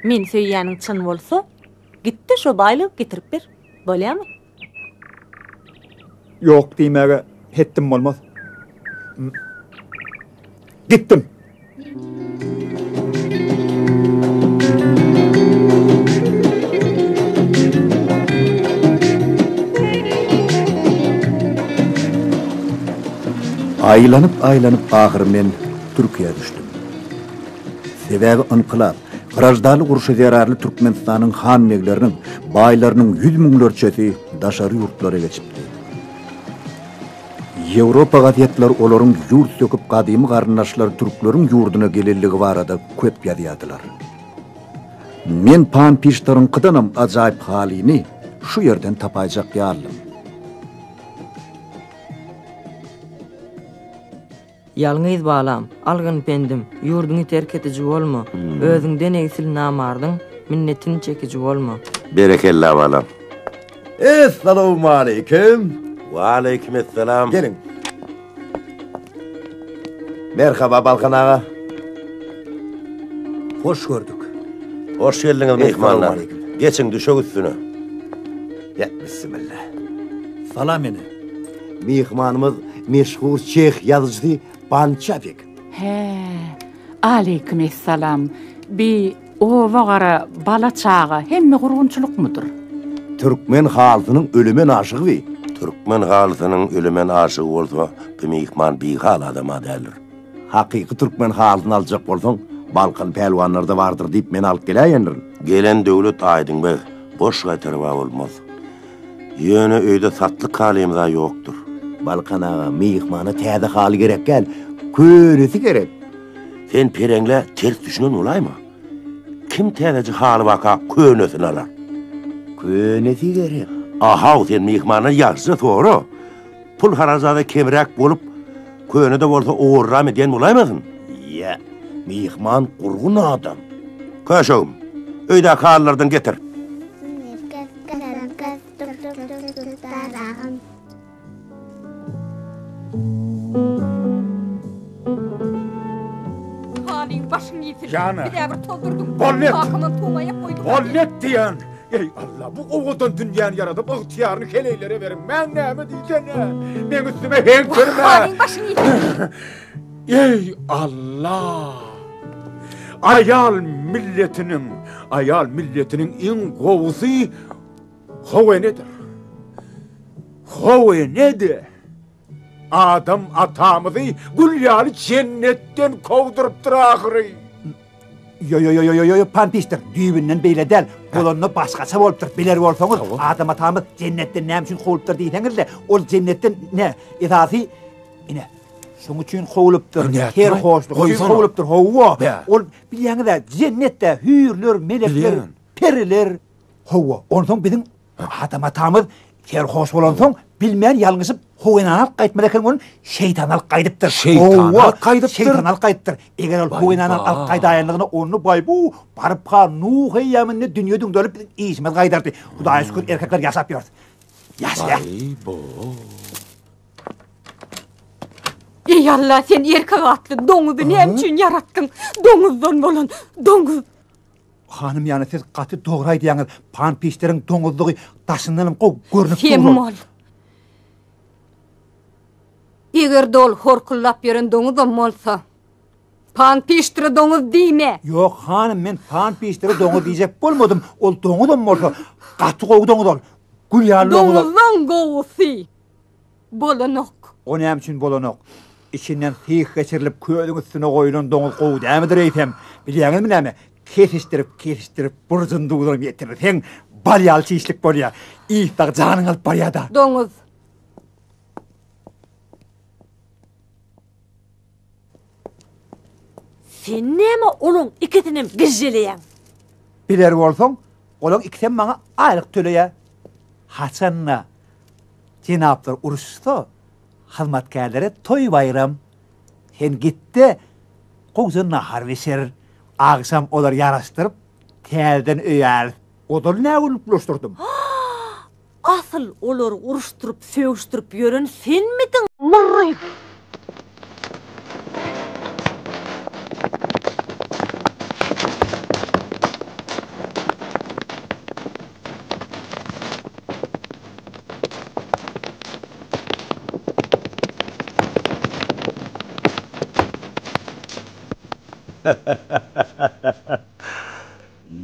Men söyleyenin çın bolsa, gitti şu baylık getirip bir. Böyle mi? Yok demeye hettim olmaz. Gittim. Aylanıp ahir men Türkiye'ye düştüm. Sebebi ınkılap, Qırajdaly uruşa zararly Türkmenistanyň han megleriniň, baýlarynyň 100 müňlerçesi daşary ýurtlara geçipdi. Ýewropa gazetler olaryň ýurt söküp gadymy garyndaşlar türkleriň ýurduna gelelligi barada köp ýazýardylar. Men pan piştaryň kydanam ajaýyp halyny şu ýerden tapajak ýalym. Yalňyz balam, algyn pendim, ýurduňy terk etiji bolma. Özüňden egsil namardyň, minnetini çekiji bolma. Berekella balam. Assalamu alaykum. Wa alaykumussalam. Gelin. Merhaba Balkan ağa. Hoş gördük. Hoş geldiňiz mehmanlar. Geçin düşök üstüne. Ya bismillah. Salam ene. Mehmanımız meşhur Çeх yazıcısı Pançapik. He. Aleykümselam. Bir ova gara bala çağa hemme gurgunçuluk mudur? Türkmen halysynyň ölümen aşygy. Türkmen halysynyň ölümen aşygy bolsa, bu mehman bir hal adama dälir. Hakyky Türkmen halysyny aljak bolsaň, Balkan pelwanlarda bardyr diýip men alyp gelýändir. Gelen döwlet aýdyň be, boş gaýtarwa bolmaz. Ýöne öýde satlyk halym da ýokdur. Balkan ağa mehmana täze haly gerek gel. Köresi gerek. Sen perengle ters düşünen olayma. Kim täzeci haly waka könesini alar? Könesi gerek. Aha, sen mehmana ýaşy toğru. Pul harazada kemrek bolup, köne de bolsa oğurram edýän bolaýmasyn? Ya, mehman gurgun adam. Köşüm, öýde halylardan getir. Başını yitir. Canı. Bir daha toldurdum. Bollet. Bakımın tuğmaya koydum. Bollet diyen. Ey Allah, bu oğudan dünyanı yaradıp ihtiyarını keleylere verin. Men näme diýjene? Men üstüme henk verme. Halin başını yitir. Ey Allah. Ayal milletinin en gowusy howenedir. Howenedi. Adam atamızı gülýaly cennetten kovdurup ahry. Yo, panpiştir. Düýbünden beýle del. Bolanyny başgaça bolupdyr. Biler bolsaňyz, adam atamyz cennetten näme üçin kovulupdyr diýseňizle, ol cennetten ne? Esasy ine şoň üçin kovulupdyr. Her hoşluk üçin kovulupdyr. Hawa. Ol bilýäňiz-de cennetde hürler, melekler, periler. Hawa. Onsoň biziň adam atamyz her hoş bolansoň bilmän ýalňyşyp howenanak gaýtmadan onu şeytanalyk gaýdypdyr. Şeytanalyk gaýdypdyr. Eger ol howenanak gaýdaýanlygyny onu baýbu baryp ha Nuh ýamyny dünýeden dönüp işimiz gaýdardy. Hudaýa şükür erkekler ýaşap ýör. Ýaşa. Ey Allah, sen erkek atly doňuzy näme üçin yaratdyň? Doňuzdan bolan, doňuz. Hanım ýany siz gaty dogry aýdýaňyz. Panpişleriň doňuzlygy daşyndan görnüp durýar. Kemol. Eger dol horkullap ýören doňuzam bolsa, Pan piştiri doňuz diýme. Yok hanım, men pan piştiri doňuz diýjek bolmadım. Ol doňuzdan bolsa, gaty gowy doňuz ol. Gülýarly doňuz ol. Doňuzdan gowusy. Bolanok. O näme üçin bolanok? İçinden hıyık geçirilip köýüň üstüne goýulan doňuz gowy dämidir eýtem. Bilýäňizmi näme? Kesiştirip burjundy udurup ýetirirsen, balýalçy işlik bolýar. Ýytak janyň alyp barýar da. Doňuz. Sen näme olaň ikisini gizleýän? Biler bolsaň, olaň ikisem maňa aýlyk töleýär. Haçanna jenaplar uruşsa, hyzmatkarlary toý bayram. Sen gitdi, goýzun nahar beşer. Aksam olar yaraştırıp, tälden öýär. Odal näme ulaşdyrdım? Asıl olar uruşturup, söýüşdirip ýören sen midiň? Murray.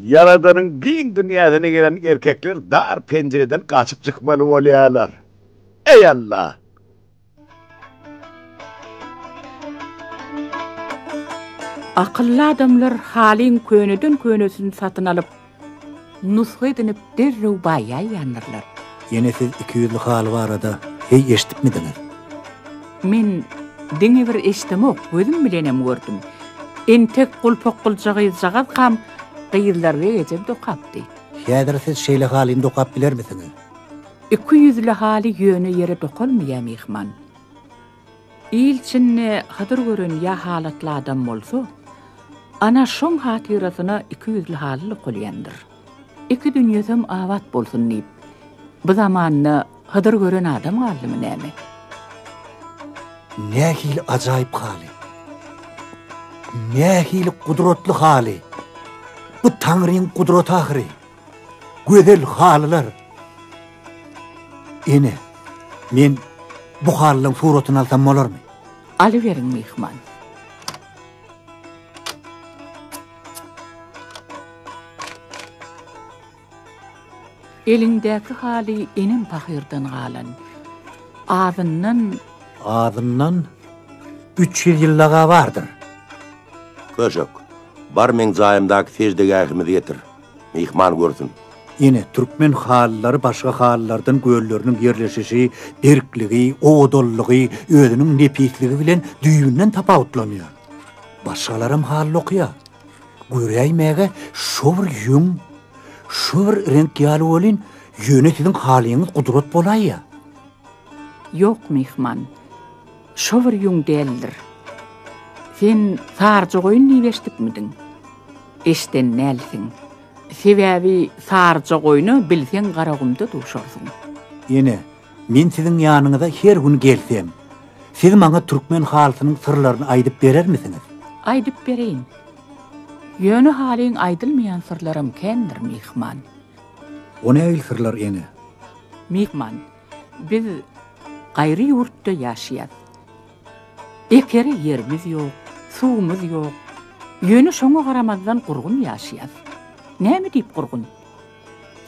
Yaradanın bin dünyadan gelen erkekler dar pencereden kaçıp çıkmalı bolýarlar. Ey Allah! Akıllı adamlar halin könüsünü satın alıp nusga edinip derrew baýa ýanyrlar. Yine siz 200'lük haly barada hey eşitipmidiňiz? Men diňe bir eşitmek gözüm bilenem gördüm. Entek gulpokguljagy jagaz ham gyýylarga geçip dokapdy. Häzir siz şeýle halyny dokap biler misiniz? 200'lü haly ýöne ýere dokalmaýar mehman. İlçinne hadyr gören ýa halatly adam bolsa, ana şoň hatyrasyna 200'lü haly golýandyr. Iki dünýäsem awat bolsun diýip, bu zamanyny hadyr gören adam galdymy näme? Nähil ajaýyp haly. Nähil kudratly haly. Bu Tanryň kudraty ahyry. Gözel halylar. Ene, men bu halyň suratyny alsam bolarmy? Alyberin mehman. Elindäki haly enem pahyrdan galan. Ağzından 3 ýyllaga bardyr. Köşök, bar men jaýymdaky sejdegi ähimizi getir. Mehman görsün. Ene türkmen hallary başga hallardan gölläriniň ýerleşişi, derkligi, owdallygy, özüniň nepisligi bilen düýünden tapawutlanýar. Başgalarym hall okýar. Göreýmäge şo bir ýüň, şo bir renk ýaly bolyn, ýöne siziň halyňyz kudrat bolaýar. Yok mehman, şo bir ýüň däldir. Sen sarjy goýun niweşdipmidiň? Eşden nälsiň? Sebäbi sarjy goýuny bilseň garagymda duşarsyň. Ene, men siziň ýanyňyza her gün gelsem, siz maňa türkmen halkynyň sırlaryny aýdyp berer misiniz? Aýdyp bereýin. Ýöne halyň aýdylmaýan sırlarym kendir mehman. O näil sırlar ene? Mehman, biz gaýry ýurtda ýaşaýar. Ekeri ýerimiz ýok, suwumuz ýok. Ýöne şoňa garamazdan gurgun ýaşaýar. Näme diýip gurgun?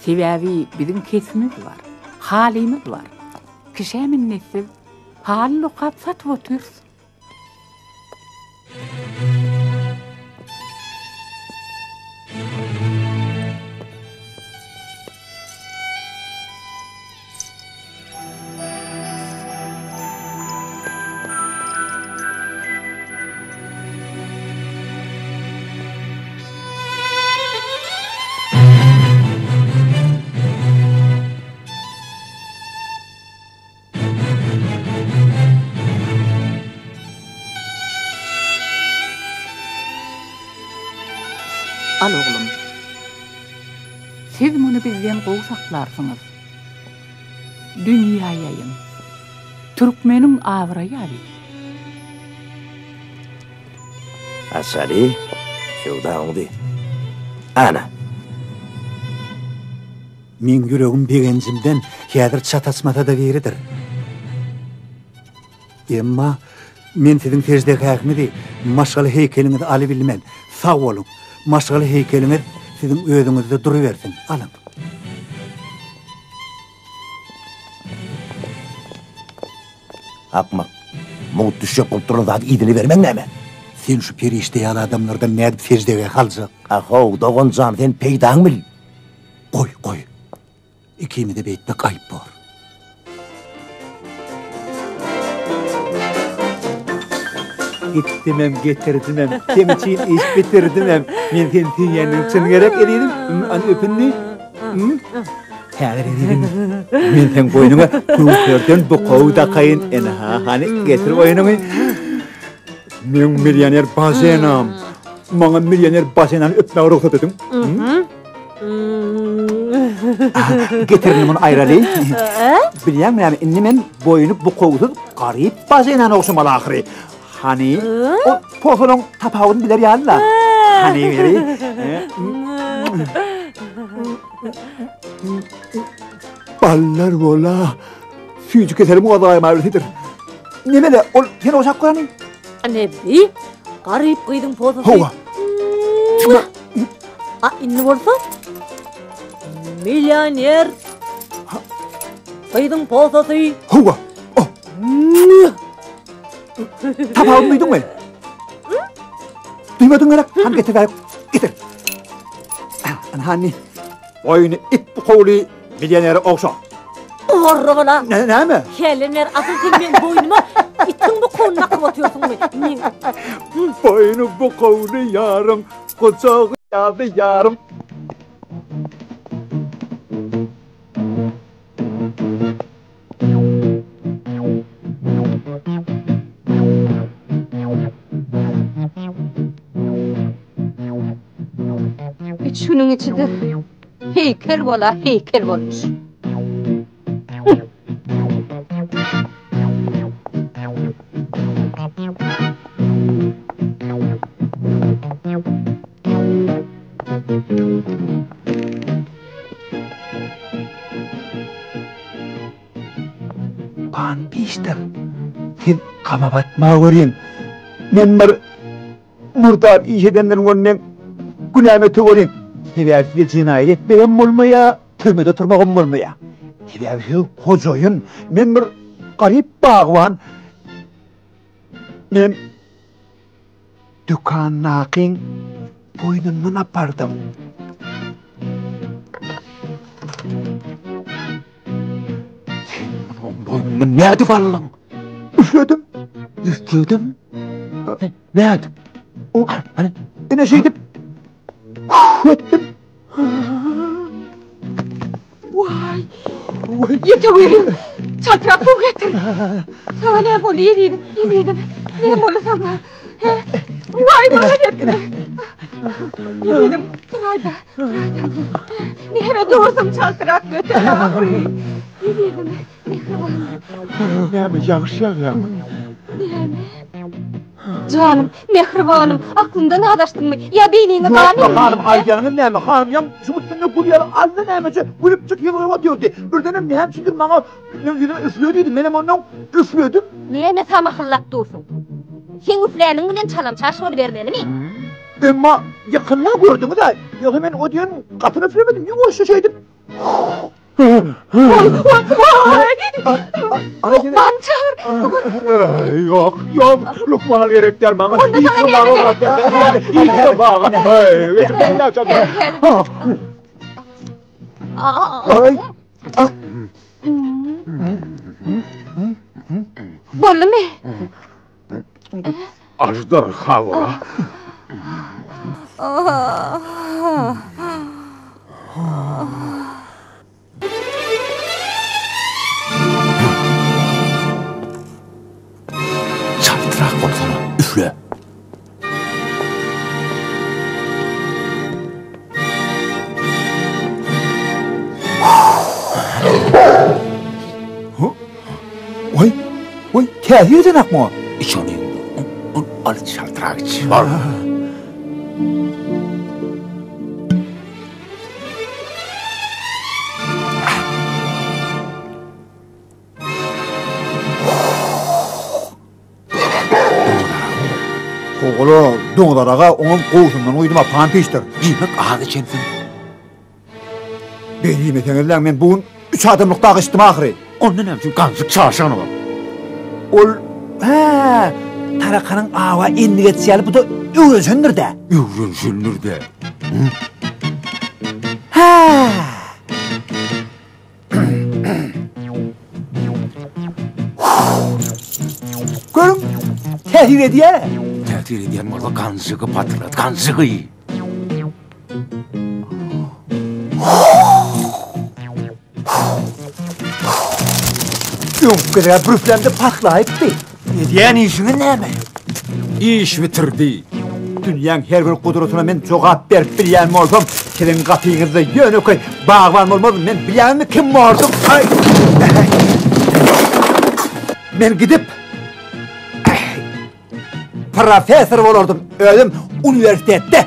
Sebäbi biziň kesimiz bar, halymyz bar. Kişämin nesiz haly okap satyp otyrs. Al oğlum. Siz bunu bizden gowy saklarsınız. Dünýäýeň. Türkmeniň awraýary. Asali, şurada oňdy. Ana. Men ýüregim begenjimden häzir çatasmata da geridir. Emma Men sizin tezdeki hakimidi maşgaly heykelinizi alıbilmem. Sağ olun. Maşgaly heykeliniz sizin özünüzde duruversin. Alın. Akmak. Mut düşüp bulturun zat idini vermen näme? Sen şu perişteýal adamlardan nädip sejdege kalacak? Aho, dogon can sen peydaň bil. Koy. İkimi de beytmek ayıp bor. Gittimem, getirdimem, temçin iş bitirdimem. Men sen tüýäniň çyn gerek ededim. An öpünni. Häzir ededim. Men sen boýnuňa köwürden bu kowda kayın enha hani getir boýnuňy. Men milyoner basenam. Maňa milyoner basenan öpmäge ruhsat edin. Getirdim bunu aýraly. Bilýärmi, indi men boýuny bu kowda garyp basenan okşamaly ahry. Hani o pofolun tapağını biler yalla. Hani veri. Ballar bola. Süýjük keserim o adayım ayrıdır. Nemele ol sen o şakkurani? Ne bi? Garip kıydın pozosu. Hova. İnni bolsa? Milyoner. Kıydın pozosu. Hova. Tapağını duydun mu? Duymadın garak. Han getir garak. Getir. Hani oyunu ip bu kovuli milyoneri okşa. Orrola. Ne? Kellener asıl sen ben boynuma itin bu koluna kıvatıyorsun mu? Boynu bu kovuli yarım. Kucağı yadı yarım. Şunun içinde heykel olmuş. Pan piştir. Sen kama batma göreyim. Men bir murdar iş edenlerin önünden günahmeti göreyim. Sebäbi cinayet etmegem bolmaya, türmede turmagam bolmaya. Sebäbi hojoyun, men bir garyp bagwan. Men dükanakyň boynundan apardım. Sen boynundan näde ballan? Üfledim. Näde? O, hani, ene şeydip ettim. Vay! Yeteverim! Çatrak bu getir! Sana ne bolu yedim. Ne bolu sana? Vay bana getir! Yedim. Hayda. Nehre doğursam çatrak götür. Yedim. Näme ýagşýar? Canım, mehribanım, aklımdan adaştın mı? Ya beynini kanı? Hanım, aycanım näme? Hanım, yam şumutdan gurýar, azda nämece? Gülüp çık yılgıva diyordu. Birdenem ne hem çünkü bana üflüyordu. Menem ondan üflüyordum. Näme tamahırlap dursun? Sen üfleğinin bilen çalamçar şol vermeli mi? Ama yakınlığa gördüm da. Yok hemen o diyen kapını üflemedim. Yavaşça şeydim. Vay! Mançar! Yok. Lokman gerekler bana. İyi bana. Ay. Bollu mu? Ajdar hava. Çaltırak bolsana, üfle. Oy, kâhiye denek mi o? İç onu al çaltırak iç. Oğlu, doğdarağa onun qoğusundan uyduma pampiştir. Demek adı çensin. Benim etengizler men bugün 3 adımlık dağı içtim ahiri. Ondan emsin gansık çarşanı var. Ol, ha, Tarakanın ava indi geçsiyeli bu da öğrensöndür de. Öğrensöndür de. Ha. Görün, tehir ediye. Tehir ediyen orada gansığı patlat, gansığı. Önküre brüflendi patlayıp değil. Ediyen işini neyme? İş bitirdi. Dünyanın her bir kudretine men cevap berip bilýän bolsam, senin gatyňyzda ýönökey bagwan bolmaz, men bilýänmi kim bardym? Ay. Men gidip profesör bolardym, özüm universitetde.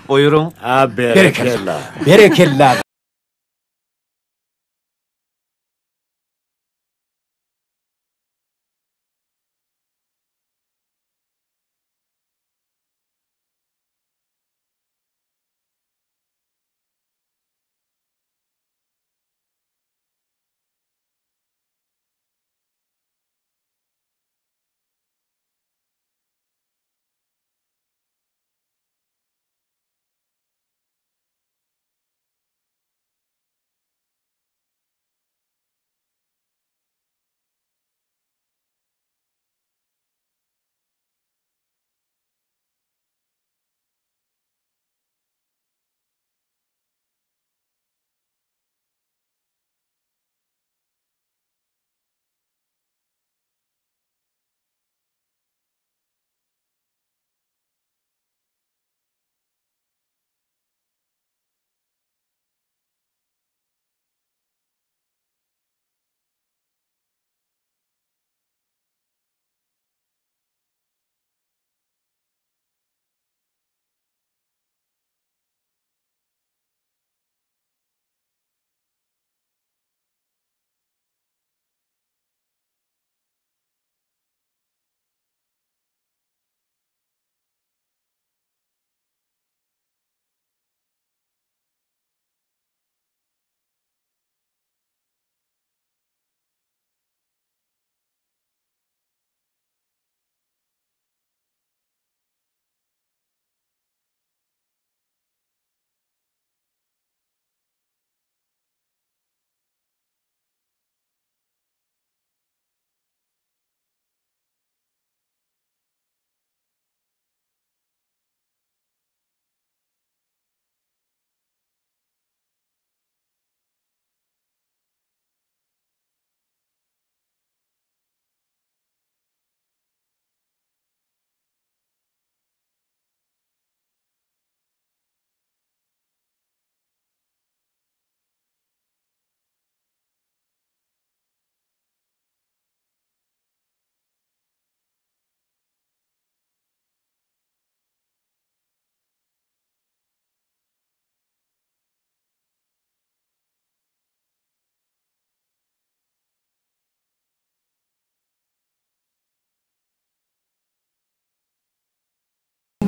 Buyurun. Berekella. Berekella.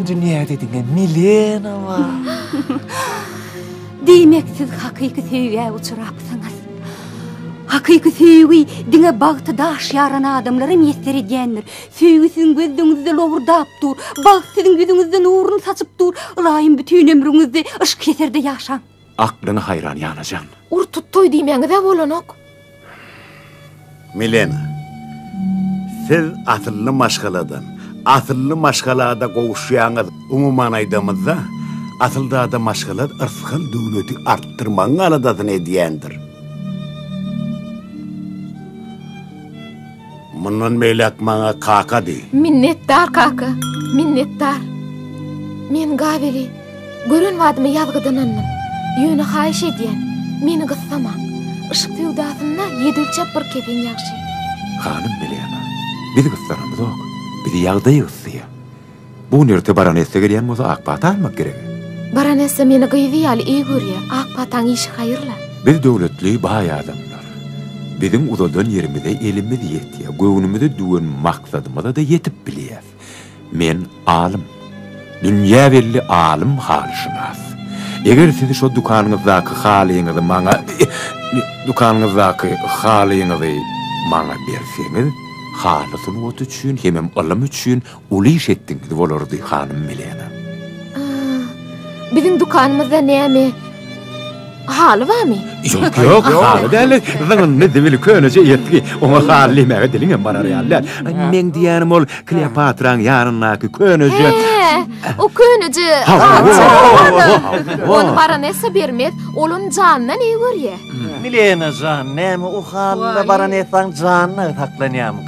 Dünyada dinle Milena var. Demek siz hakiki sevgiye uçurapsınız. Hakiki sevgi dine bağıtı daş yaran adamları mesler edyendir. Sevgi sizin gözünüzde lovurdap dur. Bağ sizin gözünüzde nurunu saçıp dur. Ilayim bütün ömrünüzde ışık keserde yaşan. Aklını hayran yanacan. Ur tuttoy diýmeňize bolanok. Milena, siz atıllı maşgaladan, atıllı maşgalada goğuşýaňyz umuman aýdamyzda, atılda da maşgalad ırsgal döwleti arttırmaň aladadyny edýändir. Mundan meylek bana kaka di. Minnettar kaka, minnettar. Men gabeli, görün vadımı yazgıdan annım. Yönü hayiş ediyen, meni gıssama. Işık tüydasında yedilçep bir kefen yakşı. Hanım Milena, bizi kıssaramız ok. Bizi yağdayı ısıya. Bu nirte baranesse geliyen moza akbata almak gerek. Baranesse meni gıyviyali iyi görüyor. Akbatan işi hayırla. Biz dövletli bayi adamlar. Bizim uzadan yerimize elimiz yetiyor. Göğünümüze düğün maksadımıza da yetip biliyez. Men alim. Dünya belli alim halşınas. Eğer siz şu dukanınızdaki haliyinizi bana bana berseniz, halısını ot üçün, hemem alım üçün ulu iş ettiniz olurdu hanım Milena. Bizim dukanımızda ne mi? Halı var mı? Yok, halı değil. Zıngın ne devili könüce yetki. Ona halı mege dilin bana reyaller. Men diyenim ol Kleopatra'nın yanındaki könüce. O könüce. Onu baranesa bermez, olun canına ne görüyor? Milena can, ne mi o halı baranesan canına saklanıyor mu?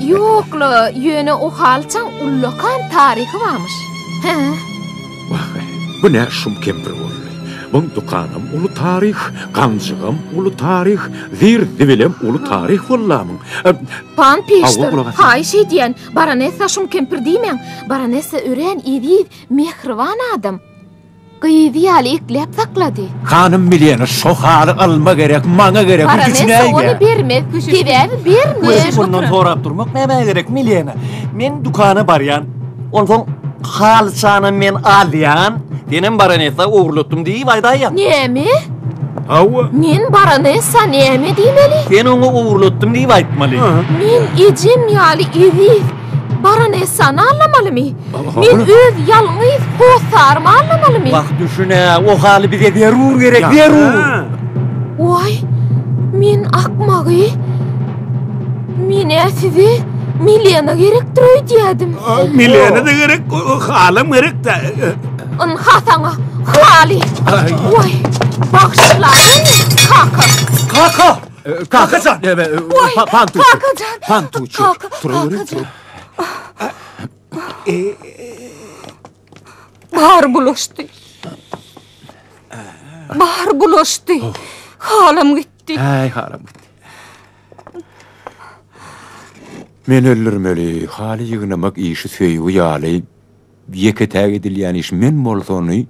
Yokla, yönü o halçan ullokan tarihi varmış. Bu ne şum kemper olur. Bun dukanım ulu tarih, gancığım ulu tarih, zir divilim ulu tarih vallamın. Pan peştir, hay şey diyen, baranesa şum kemper deymen, baranesa ören iyi, mehrivan adam. Gıyıdiyali iklep sakladı. Hanım Milena şu halı alma gerek, mana gerek, baranesa onu bermez, tebebi bermez. Bundan sorap durmak ne gerek Milena? Men dukanı barayan, ondan halçanı men alyan, benim baranesa uğurluttum diye vaydayan. Ne mi? Hava. Men baranesa ne mi demeli? Ben onu uğurluttum diye vaytmalı. Men ecim yali iyi. Baranesa ne anlamalı mı? Men öz yalnız kozar mı anlamalı mı? Bak düşüne, o hali bize derur gerek, derur. Vay, men akmağı. Men sizi Milena gerektir diyedim. Milena da gerek, halam gerek de. Hasana, hali. Vay, bakşılar. Kaka. Kaka. Kakacan. Vay, kakacan. Pantuçu. Kakacan. Bahar bulaştı. Bahar bulaştı. Halam gitti. Ay halam gitti. Men öldürmeli, hali yığınamak işi söyüğü yağlayıp, yeketeg edilyen iş men bolsony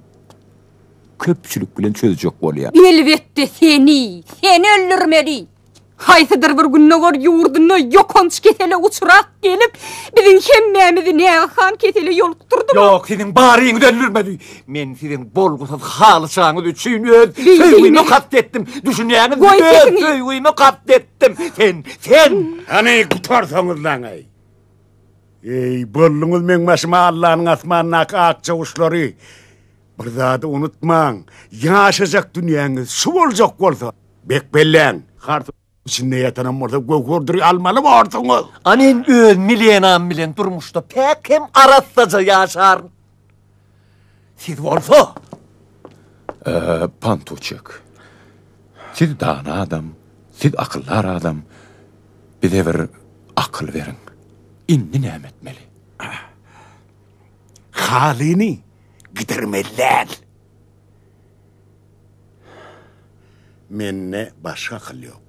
köpçülük bilen çözecek bolýar. Elbette seni öldürmeli. Haýsydyr bir günnäger ýurduna ýokanç ketele uçurak gelip, biziň hemmemizi nähan ketele ýolukturdy. Yok, senin bariňi öldürmedi. Men sizin bolgusuz halçaňyz üçin öz söýgümi katletdim. Düşünýäňiz öz söýgümi katletdim. Sen. Hani kutarsaňyz lan ay. Ey, bolluňyz men başyma Allah'ın asmanyna akça uşlary. Bir zady unutmaň, ýaşajak dünýäňiz şu boljak bolsa, bek bellen, hart içinde yatanan bolsa gögördür almaly bolsaňyz. Anen öz Milenam bilen durmuşda pek hem arassaca ýaşar. Siz bolsa? Pantuçuk. Siz dana adam, siz akıllar adam. Bize bir akıl verin. İnni nämetmeli. Halini gidermeler. Menne başka akıl yok.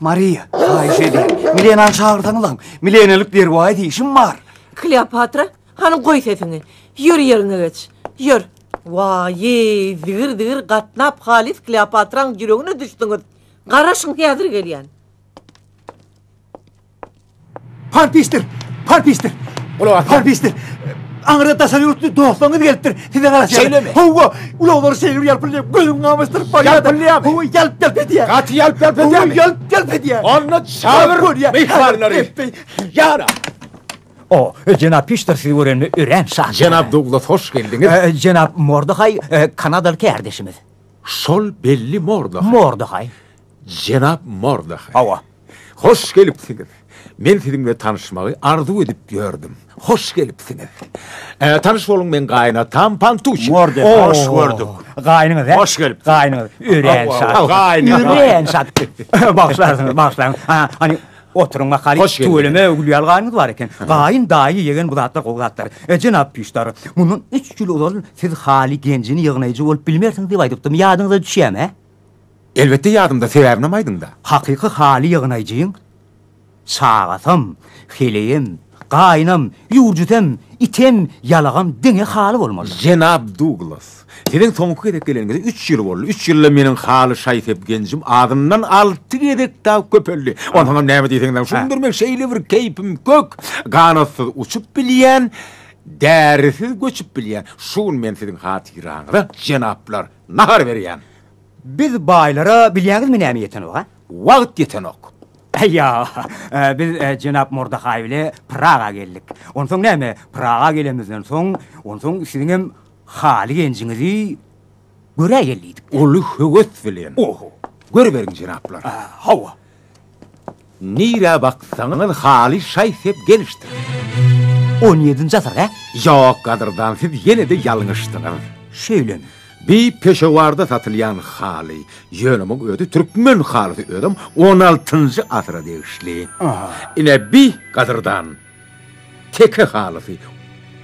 Maria, Ayşe Milena'yı çağırtan ulan. Milena'lık bir vay işim var. Kleopatra, hanım koy sesini. Yür yerine geç. Yür. Vay, zigir gatnap halis Kleopatra'nın yüreğine düştünüz. Garaşın hazır gelyen. Panpistir. Panpistir. Angrada tasarruflu dostlarınız geliptir. Size karşı. Söyleme. Hova, ulağları şeyler yalpılayıp gözüm namastırıp bayadı. Hova, yalp ediye. Katı yalp ediye mi? Yalp ediye. Onu çağır mihvarları. Yara. O, Cenab Piştir sizi öğren şahane. Cenab Douglas hoş geldiniz. Cenab Mordecai, Kanadalı kardeşimiz. Sol belli Mordecai. Mordecai. Cenab Mordecai. Hava. Hoş gelipsiniz. Men sizinle tanışmağı arzu edip gördüm. Hoş gelipsiniz. Tanış olun, men gaynatam Pantuş. Hoş gördük. Gaynınız he? Hoş gelip. Gaynınız. Üren sat. Üren sat. Başlarsınız. Hani oturun makali tuğuleme uguluyal gaynınız var eken. Gayn dahi yegen budatlar qoğlatlar. Cenab piştar, bunun 3 yıl olur siz hali gencini yığınayıcı olup bilmersiniz diye aydıptım. Yadınıza düşeyem he? Elbette yadımda, sebebinamaydın da. Hakiki hali yığınayıcıyın. Sağatım, hileyim, gaynım, yurcutem, item, yalağım dine hali olmalı. Cenab Douglas, sizin sonku edek geleninize 3 yıl oldu. 3 yılla menin hali şayfep gencim adından 6 edek daha köpöldü. Ondan näme diýsengden şundurmak şeyli bir keypim kök. Ganatsız uçup bilýän, därisiz göçüp bilýän. Şun men sizin hatyraňyza cenaplar nahar berýän. Biz baylara bilýäňizmi näme ýeten oga? Wagt ýeten ok. Ya, biz Cenab Mordechai ile Praga geldik. Ondan soň näme? Praga gelemizden soň sizin hem hali genciňizi göre geldik. Olu höwet bilen. Oho. Görberiň cenaplar. Hawa. Nire baksaňyz hali şaýsep gelişdir. 17-nji asar he? Ýok, gadyrdan siz ýene de ýalňyşdyňyz. Şeýlem. Bir peşewarda satylýan hali, ýönümiň ödü türkmen haly ödüm 16-njy asra degişli. Ine bir gadyrdan teke haly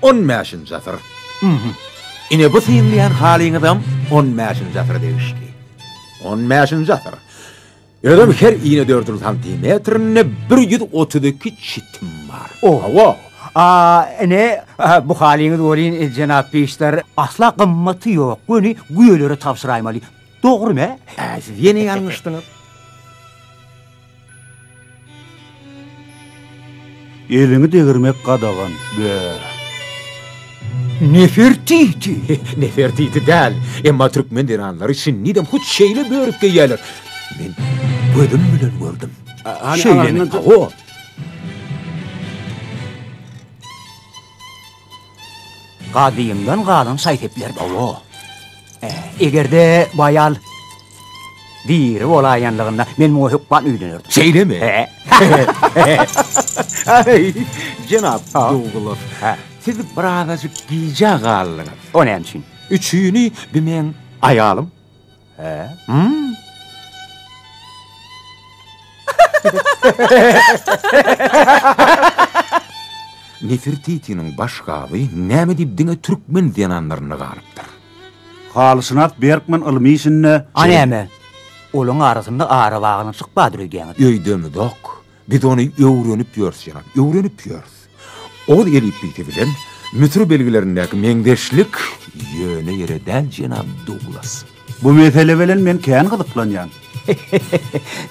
15-nji asar. Ine bu synlayan halyňyzam 15-nji asra degişli. 15-nji asar. Ödüm her iğne 400 santimetrine 132 çitim var. Oho. Ne bu haliniz bolin Cenab Piştar asla kımmatı yok. Bunu güýelere tapşyraymaly. Dogry mı? Siz ýene ýalňyşdyňyz. Elini degirmek gadagan. Nefertiti. Nefertiti däl. Emma türkmen deranlary şinnidem huç şeýle börüp gelýärler. Men gödüm bilen gördüm. Şeýle. O. Gadymdan galan saýtepler. Awa. Egerde bayal biri bolaýanlygynda men mohyppan üýlenirdim. Şeýlemi? Hey, Cenab Douglas. Siz birazajyk giýja galyňyz. O näme üçin? Üçüni bimen aýalym. Nefertiti'nin başgawy näme diýip diňe türkmen denanlaryny galypdyr. Halysynat Berkman ilmiýsinne. Näme? Olaň arasynda ara bagyny çykpadyr diýäňiz. Öýdemi dok. Biz onu öwrenip ýörsiňiz. Öwrenip ýörs. O gelip bilen mütür belgilerindäki meňdeşlik ýöne ýere däl Cenab Douglas. Bu mesele bilen men kän gyzyklanýan.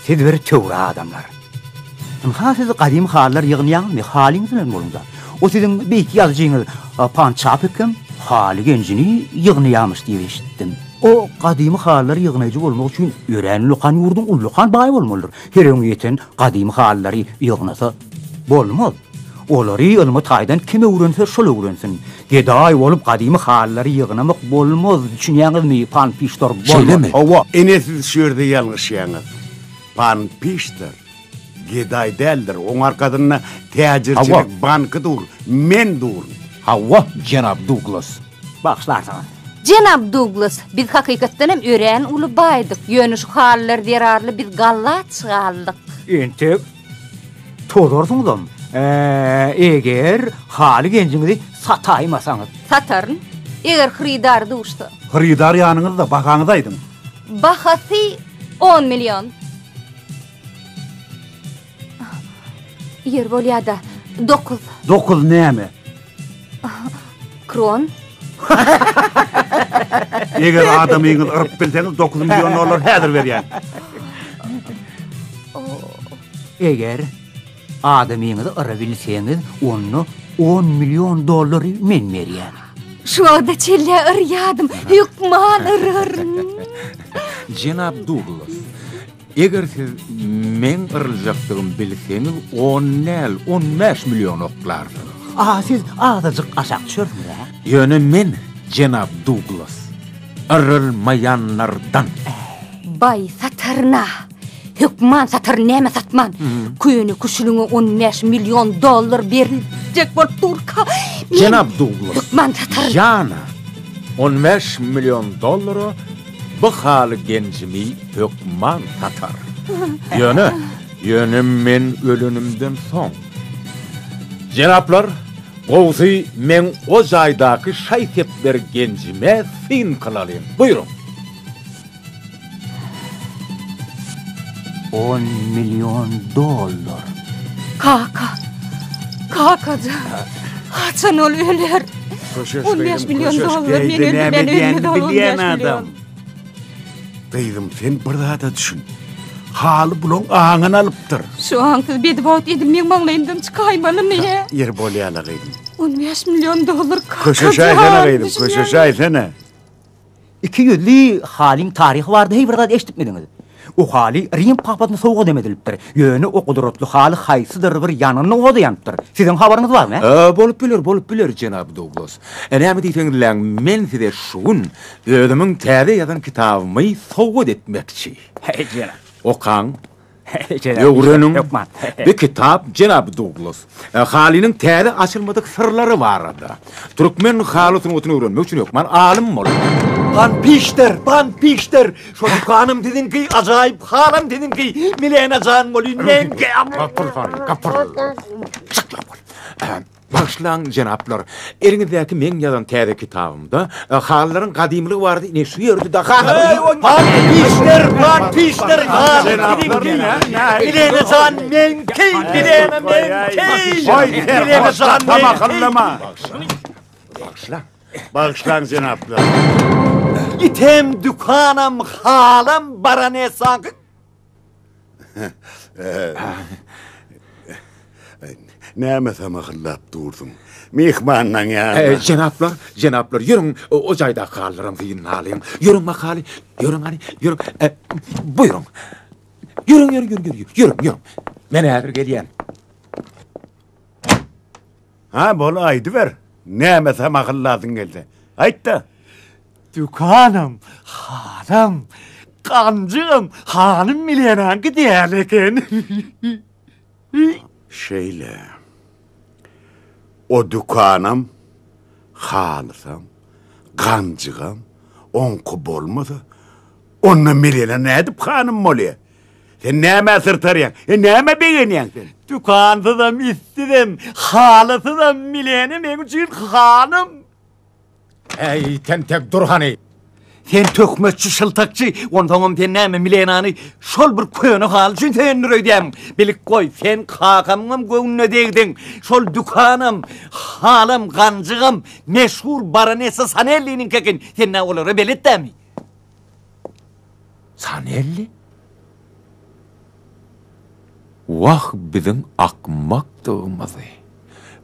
Siz bir töwra adamlar. Ha siz gadim hallar ýygnaýanmy haliňiz bilen bolunda. O sizin beýik ýazyjyňyz Pançapykem hali gencini ýygnaýarmyş diýip eşitdim. O gadim hallar ýygnaýjy bolmak üçin ören lukan ýurdun ullukan baý bolmalydyr. Hereň ýeten gadim hallary ýygnasa bolmaz. Olary ýylymy taýdan kim öwrense şol öwrensin. Gedaý bolup gadim hallary ýygnamak bolmaz. Düşünýäňizmi Panpiştar bolmaz. Hawa, ene siz şerde ýalňyşýaňyz. Panpiştar gedaý däldir. Oň arkadyna täjirçilik banky dur. Men dur. Hawa, Cenab Douglas. Başlarsan. Cenab Douglas, biz hakykatdan hem ören uly baýdyk. Ýöne şu hallar derarly biz gallat çygaldyk. Ente tozorsuňdam. Eger hali genciňizi sataýmasaňyz. Sataryn. Eger xridar duşsa. Xridar ýanyňyzda bakaňyzaýdyň. Bahasy 10 milyon. Yer bolýada 9. 9 näme? Kron. Eger adamyňyz ırıp bilseňiz 9 milyon dolar häzir berýän. Eger adamyňyzy ırıp bilseňiz onu 10 milyon dolary men berýän. Şurada çelle ıryadım. Hükman ırırın. Cenab Douglas. Eger siz men ırıljaktygym bilseňiz 15 milyon oklardyr. Siz azajyk aşak düşürsiniz ha? Ýöne men Cenab Douglas. Irılmayanlardan. Bay satarna. Hükman satır näme satman. Köýüni kuşuluňa 15 milyon dollar beriljek bol Turka. Jenap Douglas. Hükman satır. Jana 15 milyon dollary bu haly genjimi hökman satar. Ýöne men ölünümden soň. Jenaplar, Gowsy men o jaýdaky şaýtepler genjime fin kılalım. Buyurun. 10 milyon dollar. Kaka. Haçan ol öler. 15 milyon dollar men ölmeden 15 milyon. Beýdim sen bir daha düşün. Haly bulan aňyny alypdyr. Şu an siz bedbawt edip men maňlaýymdan çykaýmany näme? Yer bolýala gaýdym. 15 milyon dollar kaka. Köşeşaýsana gaýdym, köşeşaýsana. İki yüzlü halin tarihi vardı, hey burada eşitmediniz. O hali Rim papatyna sowga demedilipdir. Ýöne o gudratly hali haýsydyr bir ýanyny odaýandyr. Sizin habaryňyz barmy? Bolup biler Jenap Douglas. Näme diýdiňler? Men size şuň özümiň täze ýazan kitabymy sowga etmekçi. Hey Jenap. Okan. Öwrenin bir kitap Jenap Douglas. Halinin täze açylmadyk sırlary barady. Türkmen halysyny otunu öwrenmek üçin ýokman alim bolar. Pan pişter. Şu dukanım dedin ki acayip, halam dedin ki milene can bolun. Kapır. Başlan Jenaplar. Elinizdeki men ýazan täze kitabymda hallaryň gadymlygy bardy. Ne şu ýerde da Pan pişter. Milene can men ki, milene men ki. Milene can Tamaklama. Bağışlan Jenaplar. İtem dukanam halam baranesan. Näme tamaklap durdun? Mihmandan ýa. Jenaplar, ýürüň o jaýda hallaryň fiýin alyň. Ýürüň makali, ýürüň. Buyurun. Ýürüň. Men häzir gelýän. Ha, bol aýdy ber. Näme tamakladyň gelde? Aýtda. Dukanım, halam, kancığım, hanım milenan gidiyor eken. Şeyle, o dukanım, halısam, kancığım, onku bolmadı, onunla milenan edip hanım molye. Sen näme sırtaryan, näme beğenyan sen? Dukandı da istedim, halısı da milenim, en üçün hanım. Ey tentek durhany. Sen tökmezçi şıltakçı, ondan sen näme milenany şol bir köýüne hal üçin sen öýdäm. Bilik goý, sen kakamam göwnüne degdiň. Şol dukanam, halam, gancygam, meşhur baronesa Sanelli'nin kekin. Sen näme olary beletdämi? Sanelli? Wah biziň akmakdygymyzy.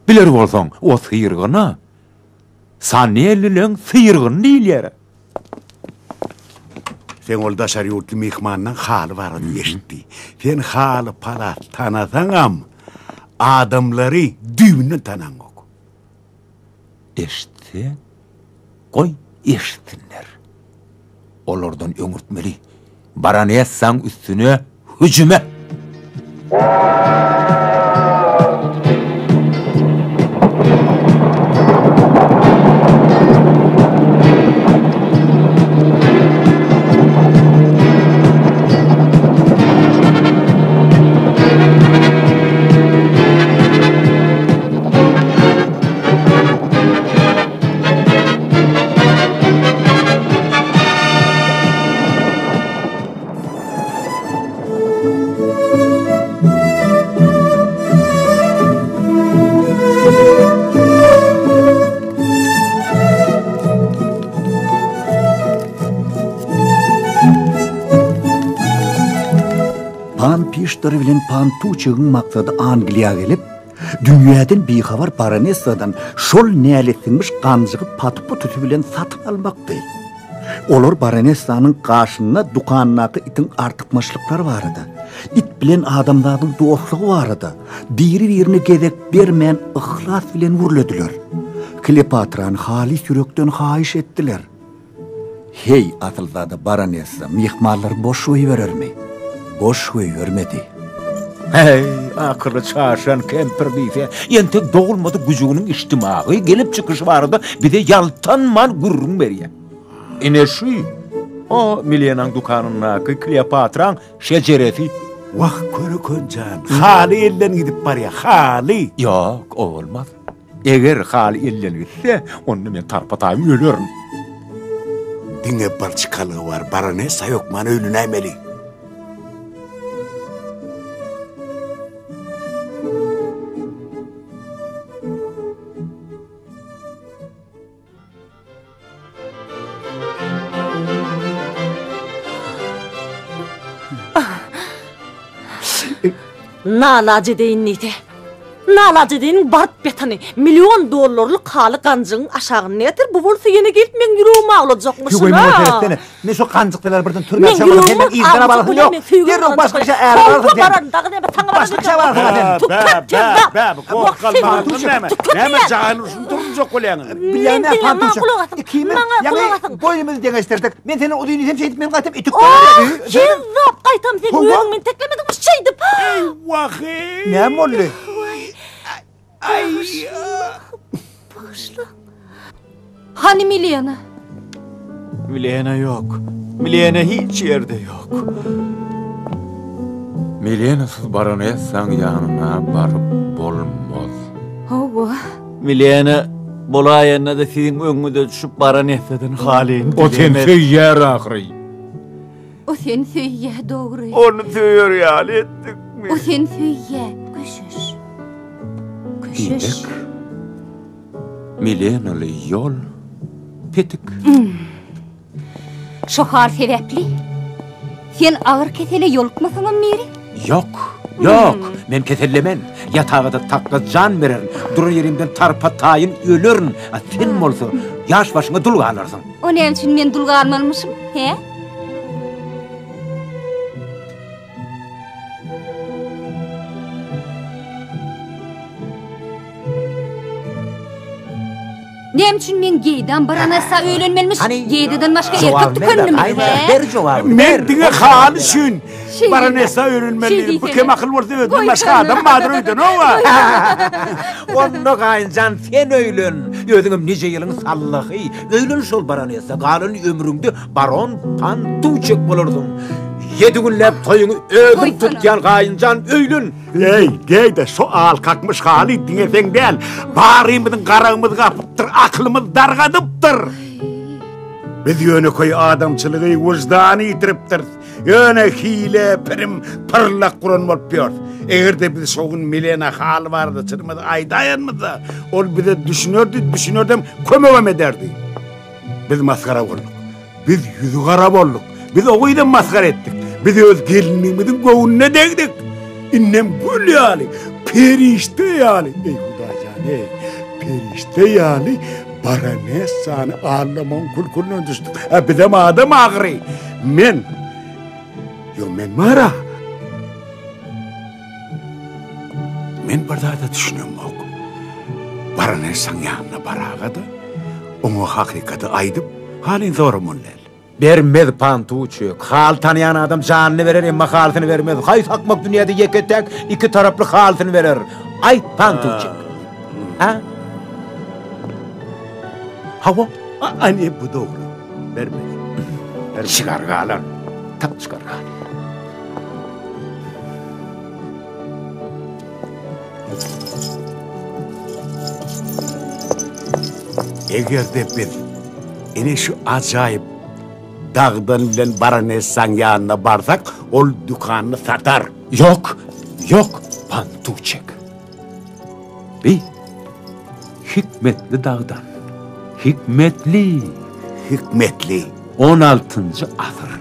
Biler bolsaň, o syrgyna Sanelli'nin syrgyny diýilýär. Sen ol daşary ýurtly mihmandan haly barady eşitdi. Sen haly palat tanasaňam, adamlary düýünü tananok. Eşitdi. Goý eşitsinler. Olardan öňürtmeli. Baranesaň üstüne hüjüme. Pan Pişter bilen Pan Tuçygyň maksady Angliýa gelip, dünýäden bihabar baronessadan şol näletinmiş ganjygy patyp tutup bilen satyp almakdy. Olar baronessanyň gaşyna dukanynaky itin artykmaçlyklary barady. It bilen adamlaryň dostlugy barady. Biri-birini gezek bermän ihlas bilen wurladiler. Kleopatrany haly sürekden haýyş etdiler. Hey, atylzada baronessa, mihmanlar boş oý berermi? boş ve görmedi. Hey, akıllı çarşan kemper diýse, ýentek doğulmadı güjüňiň içtimai gelip çıkışı barada bir de yaltanman gurrun berýär. Ine şu, o Milenaň dukanynyňky Kleopatraň şejereti. Wah körükönjan, hali elden gidip barýar, hali. Yok, olmaz. Eger hali elden gitse, onu men tarpatayım ölürüm. Diňe barçykalygy var, baronessa ýokman öýlünämeli. Nalace deyin neydi? Nalace deyin barp betani. $1.000.000 halı kancığın aşağın nedir? Bu bolsa yine gelip men yüreğimi ağlayacakmışsın ha. Men şu kancıklar birden Men yüreğimi ağlayacak yok. Yerine başka şey ayarlarız. Baran ne sana başka şey var. Näme jaýlyşyň durjak bolýaň. Bilýän pantuş. Kimi? Ýani boýumyzy deňeşdirdik. Men seni o düýni hem şeýdip men gaýtam etik. Kezzap gaýtam sen yüreğiňden teklemedim şeýdip. Eywahy. Näme boldy? Ay. Başla. Hani Milena? Milena yok. Milena hiç yerde yok. Milenasız baronessaň ýanyna baryp bolmaz. Hova. Milena bolaýana da siziň öňüňde düşüp baronessadan halin. O sen söýýär ahry. O sen söýýär dogry. Onu söýýär ýaly etdikmi? O sen söýýär. Köşüş. Köşüş. Milenaly ýol petik. Şu hal sebepli. Sen ağır kesele yolukmasaňam meri? Yok, yok. Men kesellemen. Yatağıda takla can verir. Durur yerimden tarpatayın ölürün. Sen bolsa yaş başına dul galarsın. O ne üçün men dul galmalmışım? He? Nem üçün men geydan baranasa öýlenmelmişim. Geýdeden başga erkek tükönüm. Men diňe hal üçün baronessa öýlenmeli. Bu kim akıl bolsa öýden başga adam madyr öýden owa. Onda gaýynjan sen öýlen. Özüňem neje ýylyň sallahy. Öýlen şol baronessa galan ömrüňde baron Pantuçek bolardyň. 7 günläp toýuňy ödüp tutýan gaýynjan öýlen. Ey, geýde şu al kakmış hali diňe sen däl. Barymyzyň garagymyzy gapypdyr, aklymyz dargadypdyr. Biz ýöne koý adamçylygy wyjdany ýitiripdir. Ýöne hile, pirim, parlak guran bolup ýör. Egerde biz şogun Milena hal bardy, çyrmady aýdaýanmyzy, ol bize düşünördüm, kömegem ederdi. Biz maskara bolduk. Biz ýüzi gara bolduk. Biz oýdan maskara etdik. Biz öz gelinimiziň göwüne degdik. İnnem gül ýaly, perişte ýaly. Ey Hudaýan, ey, perişte ýaly. Baronessany ağlamon kulkulundan düşdü. Bizim adam ağrı. Men mara. Men bir daha da düşünüyorum ok. Baronessaň ýanyna baragada, oňa hakykata aýdyp, halin zorumunlar. Bermez Pantuçek. Hal tanıyan adam canını verir, emma halsını vermez. Haýs hakmak dünýäde ýeketek, iki taraply halsını verir. Aýt Pantuçek. Ha? Hawa, anne bu doğru. Vermez. Çıkar galan. Tak çıkar galan. Egerde biz ene şu ajaýyp dağdan bilen baronessaň ýanyna barsak, ol dükanyny satar. Yok, yok Pantuçek. Bir hikmetli dağdan. Hikmetli. 16-njy asyr.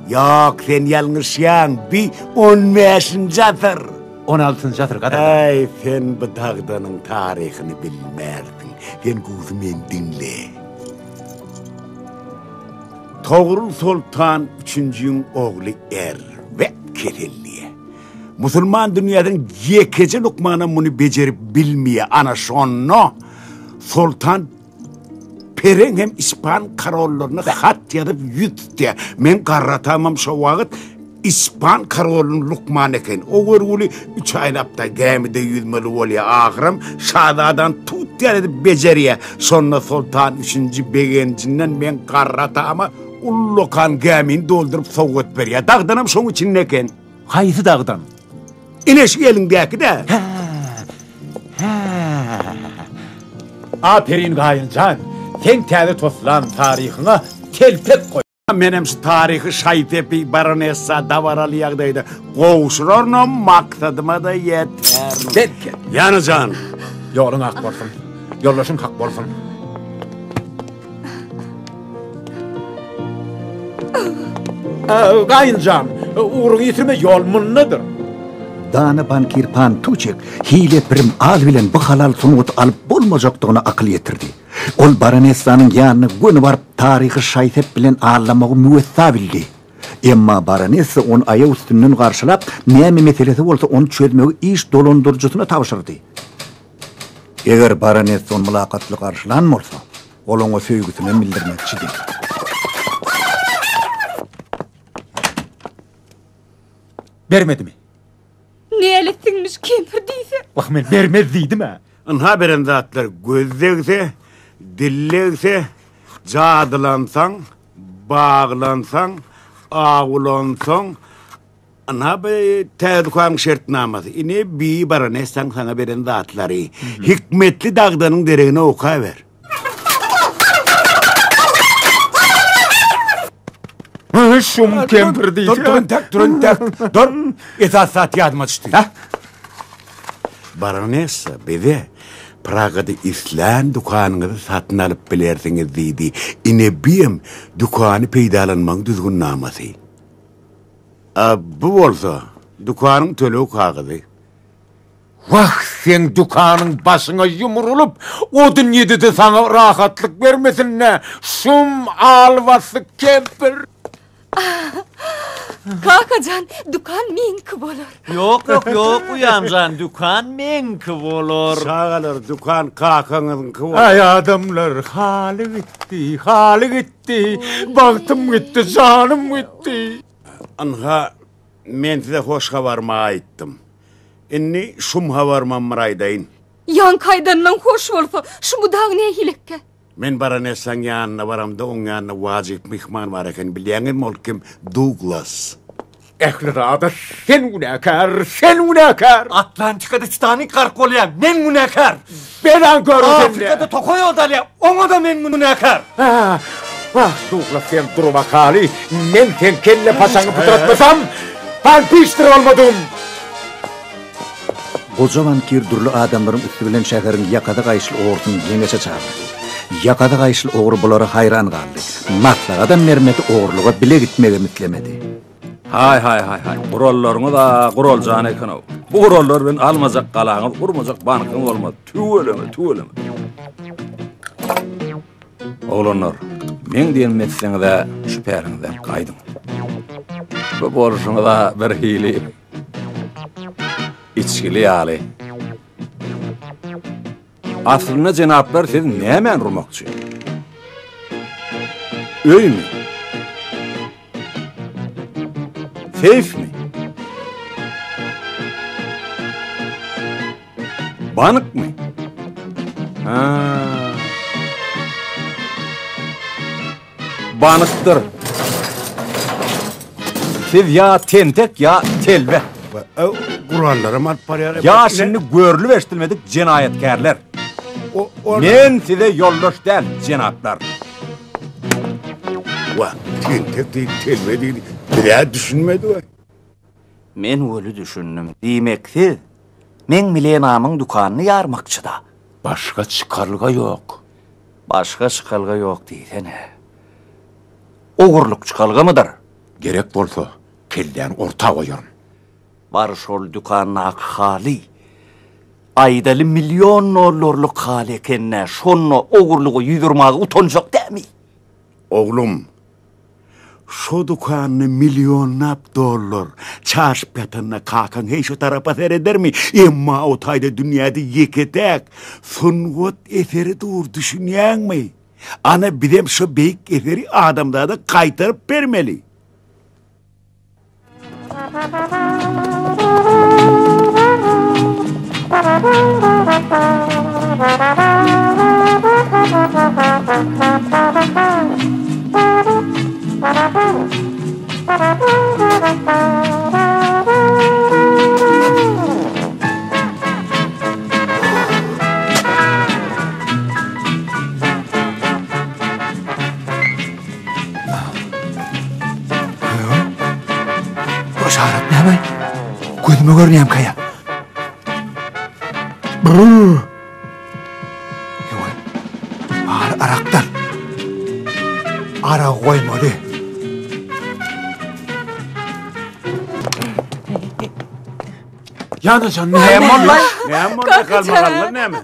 Yok, sen ýalňyşýan. Bir 15-nji asyr. 16-njy asyr gada. Ay, sen bu dağdanyň taryhyny bilmärdiň. Sen gözümen dinle. Toğrul Sultan 3-njiň ogly Erwet Kerelli. Musulman dünýäden ýekece lukmana muny bejerip bilmeýe. Ana şonno Sultan Peren hem İspan karollaryna hat ýazyp ýütdi. Men garratamam şo wagt İspan karolun Lukman eken. O görgülü 3 aylapta gemide yüzmeli olya ağıram. Şadadan tut yani beceriye. Sonra Sultan 3. begencinden ben karrata ama ullokan gemin doldurup soğut veriyor. Dağdanam son için neken? Haydi dağdan. İneş elindeki de. Aferin Gayıncan. Sen täze toslan tarihine telpek koy. Menem şu tarihi Şaytepi baronessa davaralı yağdaydı. Kovuşurornum maksadıma da yeter. Belki. Yanıcan. Yolun hak bolsun. Yollaşın hak bolsun. Gayıncan, uğrunu yitirme yol munnadır. Dana bankir pan tuçek hile prim al bilen bu halal sunut alıp bulmajaktığına akıl yetirdi. Ol baronessa'nın yanına gün varıp tarihi Şaytep bilen ağlamağı müvessa bildi. Emma baronessa onu aya üstünden karşılap näme meselesi olsa onu çözmeyi iş dolandırıcısına tavşırdı. Eğer baronessa onu mülakatlı karşılanmolsa, ol ona söygüsünü bildirmekçidir. Vermedi mi? Neylesinmiş kempir deyse? Bak men vermez deydim ha. Anha beren zatlar gözlegse, dillegse, cadılansan, bağlansan, ağulansan, anha be tedukan şertnaması. İne bir baronessan sana beren zatları. Hikmetli dağdanın dereğine okaver. Şum kempir deyse. Durun tek. Dur. Esas saat yadıma düştü. Baronessa bize Praga'da İslam dükkanınızı satın alıp bilersiniz deydi. İne biyem dükkanı peydalanmanın düzgün naması. Bu olsa dükkanın tölü kağıdı. Vah sen dükkanın başına yumurulup o dünyada da sana rahatlık vermesin ne? Şum alvası kempir. Kakacan, dükkan menkıp olur. Yok uyancan, dükkan menkıp olur. Sağalır, dükkan kakanızın kıvır. Ay adamlar, hali gitti. Baktım gitti, canım gitti. Anha, men size hoş havarma aittim. İnni şum havarmam mıraydayın. Yan kaydandan hoş olsa, şu budağın ne hilekke? Men baronessan yanına varamda onun yanına vacip mihman var eken bilyenin molkim Douglas. Ehli sen günahkar. Atlantika'da Titanic karkolyan, men günahkar. Ben ankörüm sende. Afrika'da Tokoyo dalya, ona da men günahkar. Vah Douglas sen durma kali. Men sen kelle paşanı pıtratmasam, ben piştir olmadım. Kocaman kirdurlu adamların üstü bilen şehrin yakada kayışlı oğursun yengeçe çağırdı. Yakada kayışlı oğru bulara hayran kaldı. Matlara da mermeti oğurluğa bile gitmeye mitlemedi. Hay. Kurallarını da kuralcan ekan o. Bu kurallar ben almazak kalağın, kurmazak bankın olmaz. Tüveleme. Oğlanlar, men diyen mesleğine de şüphelerine kaydın. Bu borçuna da bir hili. İçkili yağlı. Aslında cenaplar siz ne hemen rumakçı? Öy mü? Seyf mi? Banık mı? Banıktır. Siz ya tentek ya telve. Kurallara matparaya... Ya şimdi görülü veştilmedik cinayetkarlar. Men size yoldaş değil cenaplar. Tentek değil, telve değil. Bir düşünmedi o. Men öyle düşündüm. Demeksiz, men Milena'nın dükkanını yarmakçıda. Başka çıkarlığa yok. Başka çıkarlığa yok deysene. Oğurluk çıkarlığa mıdır? Gerek bolsa, kelden orta koyarım. Barış ol dükkanına hali. Aydalı milyon dolarlık hali ekenne şonno oğurluğu yüdürmağı utanacak değil mi? Oğlum, şu dükkanını milyonlap dolar çarşıp yatanına kakan hey şu tarafa seyreder mi? Emma o tayda dünyada yeketek sungut eseri dur düşünyen mi? Ana bilem şu beyik eseri adamda da kaytarıp vermeli. Şaharat ne yapay? Gözüme görüneyim kaya. Brrrr. Araktan. Ara koymalı. Yanacan Näme lan? Näme onda kalmaganlar näme?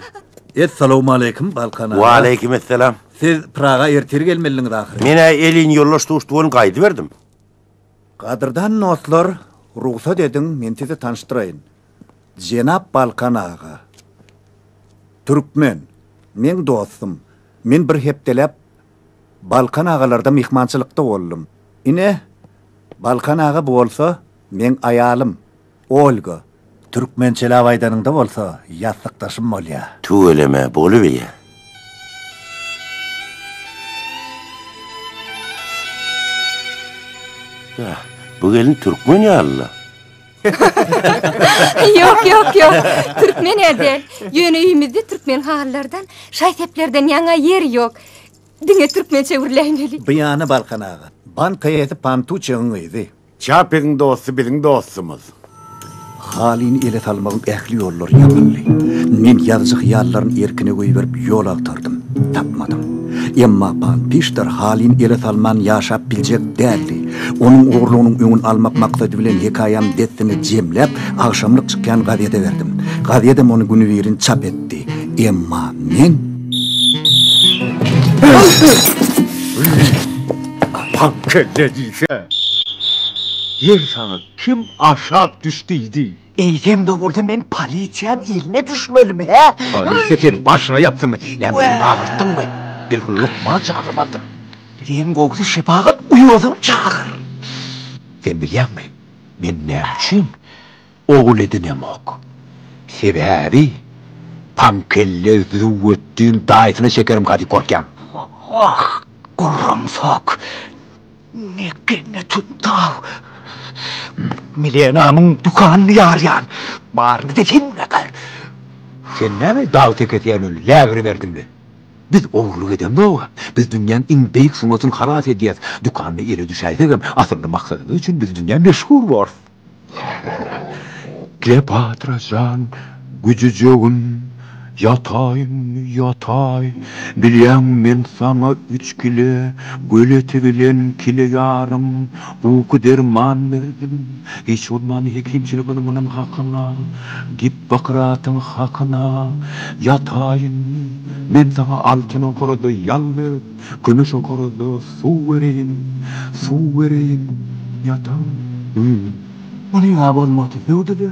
Assalamu alaykum Balkan ağa. Wa alaykum assalam. Siz Praga ertir gelmeliňiz ahir. Mene elin yollaşdyşdygyny gaýdy berdim. Qadırdan dostlar, ruhsat edin men sizi tanıştırayın. Cenap Balkan ağa. Türkmen, men dostum. Men bir hepdelep Balkan ağalarda mihmançılıkta boldum. Ine Balkan ağa bolsa men ayalım. Olga. Türkmençeli avaydanında bolsa ýatlıkdaşym bolýa. Tu eleme boluby. Bu gelin Türkmen ýaly. Yok. Türkmen edel. Yönüýümizde Türkmen haýallardan, şaýteplerden ýaňa yer yok. Diňe Türkmen çevirleýmeli. Bu ýany Balkan ağa. Bankaya eti pantu çeňiňizi. Çapyň dostu biziň dostumuz. Halini ele salmagyň ähli ýollar ýamanly. Men ýazjyk ýallaryň erkine goýup ýol agtardım, tapmadym. Emma Pişter halin ele salman ýaşap biljek däldi. Onuň ogurlugynyň öňün almak maksady bilen hekayam detini jemlep, agşamlyk çykýan gazetede berdim. Gazetede ony günüberin çap etdi. Emma men Pankellediýse. Yer sana kim aşap düşdiydi? Eýdem de orada men polisiýa eline düşmelim he? Polisiýa sen başına yapdymy? Näme bagyrtdyňmy? Bir lukma çağırmadım. Diýen gogusy şepagat uýadym çağır. Sen bilýärmi? Men näçin ogul edinemok. Sebäbi pankelle züwetdin daýsyna şekerim gady korkýan. Ah, gurrumsak. Nekine tuttav. Milenamyň dukanyny ýarýan. Barny dedim näder. Sen näme daw teketýän lägri berdimdi? Biz oğurluk edemdi o. Biz dünyanın en büyük sunatını harat ediyet. Dükkanını ele düşeydegim. Asırlı maksadı için biz dünyanın meşhur var. Kleopatra can, gücücüğün, yatay. Bilyen men sana 3 kile, göleti bilen kile yarım, uyku derman verdim. Hiç olman hekimcilik adamının hakkına, gip bakıratın hakkına, yatayın. Men sana altın okorodu yal ver, gümüş okorodu su vereyim, yatayın. Onu ýa bolmady, näde?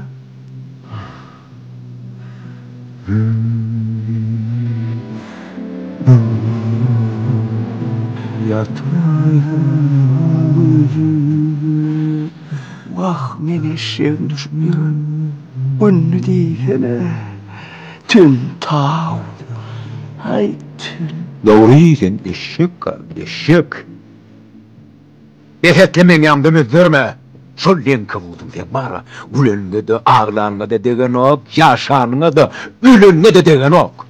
Vah men eşeğim düşmüyor. Önünü değilsene. Tün tav. Hay tün. Doğru sen eşek eşek. Defetlemen yandım özdürme. Şollen kavudum sen bana. Gülenine de ağlanına da degen ok. Yaşanına da ölününe de degen ok.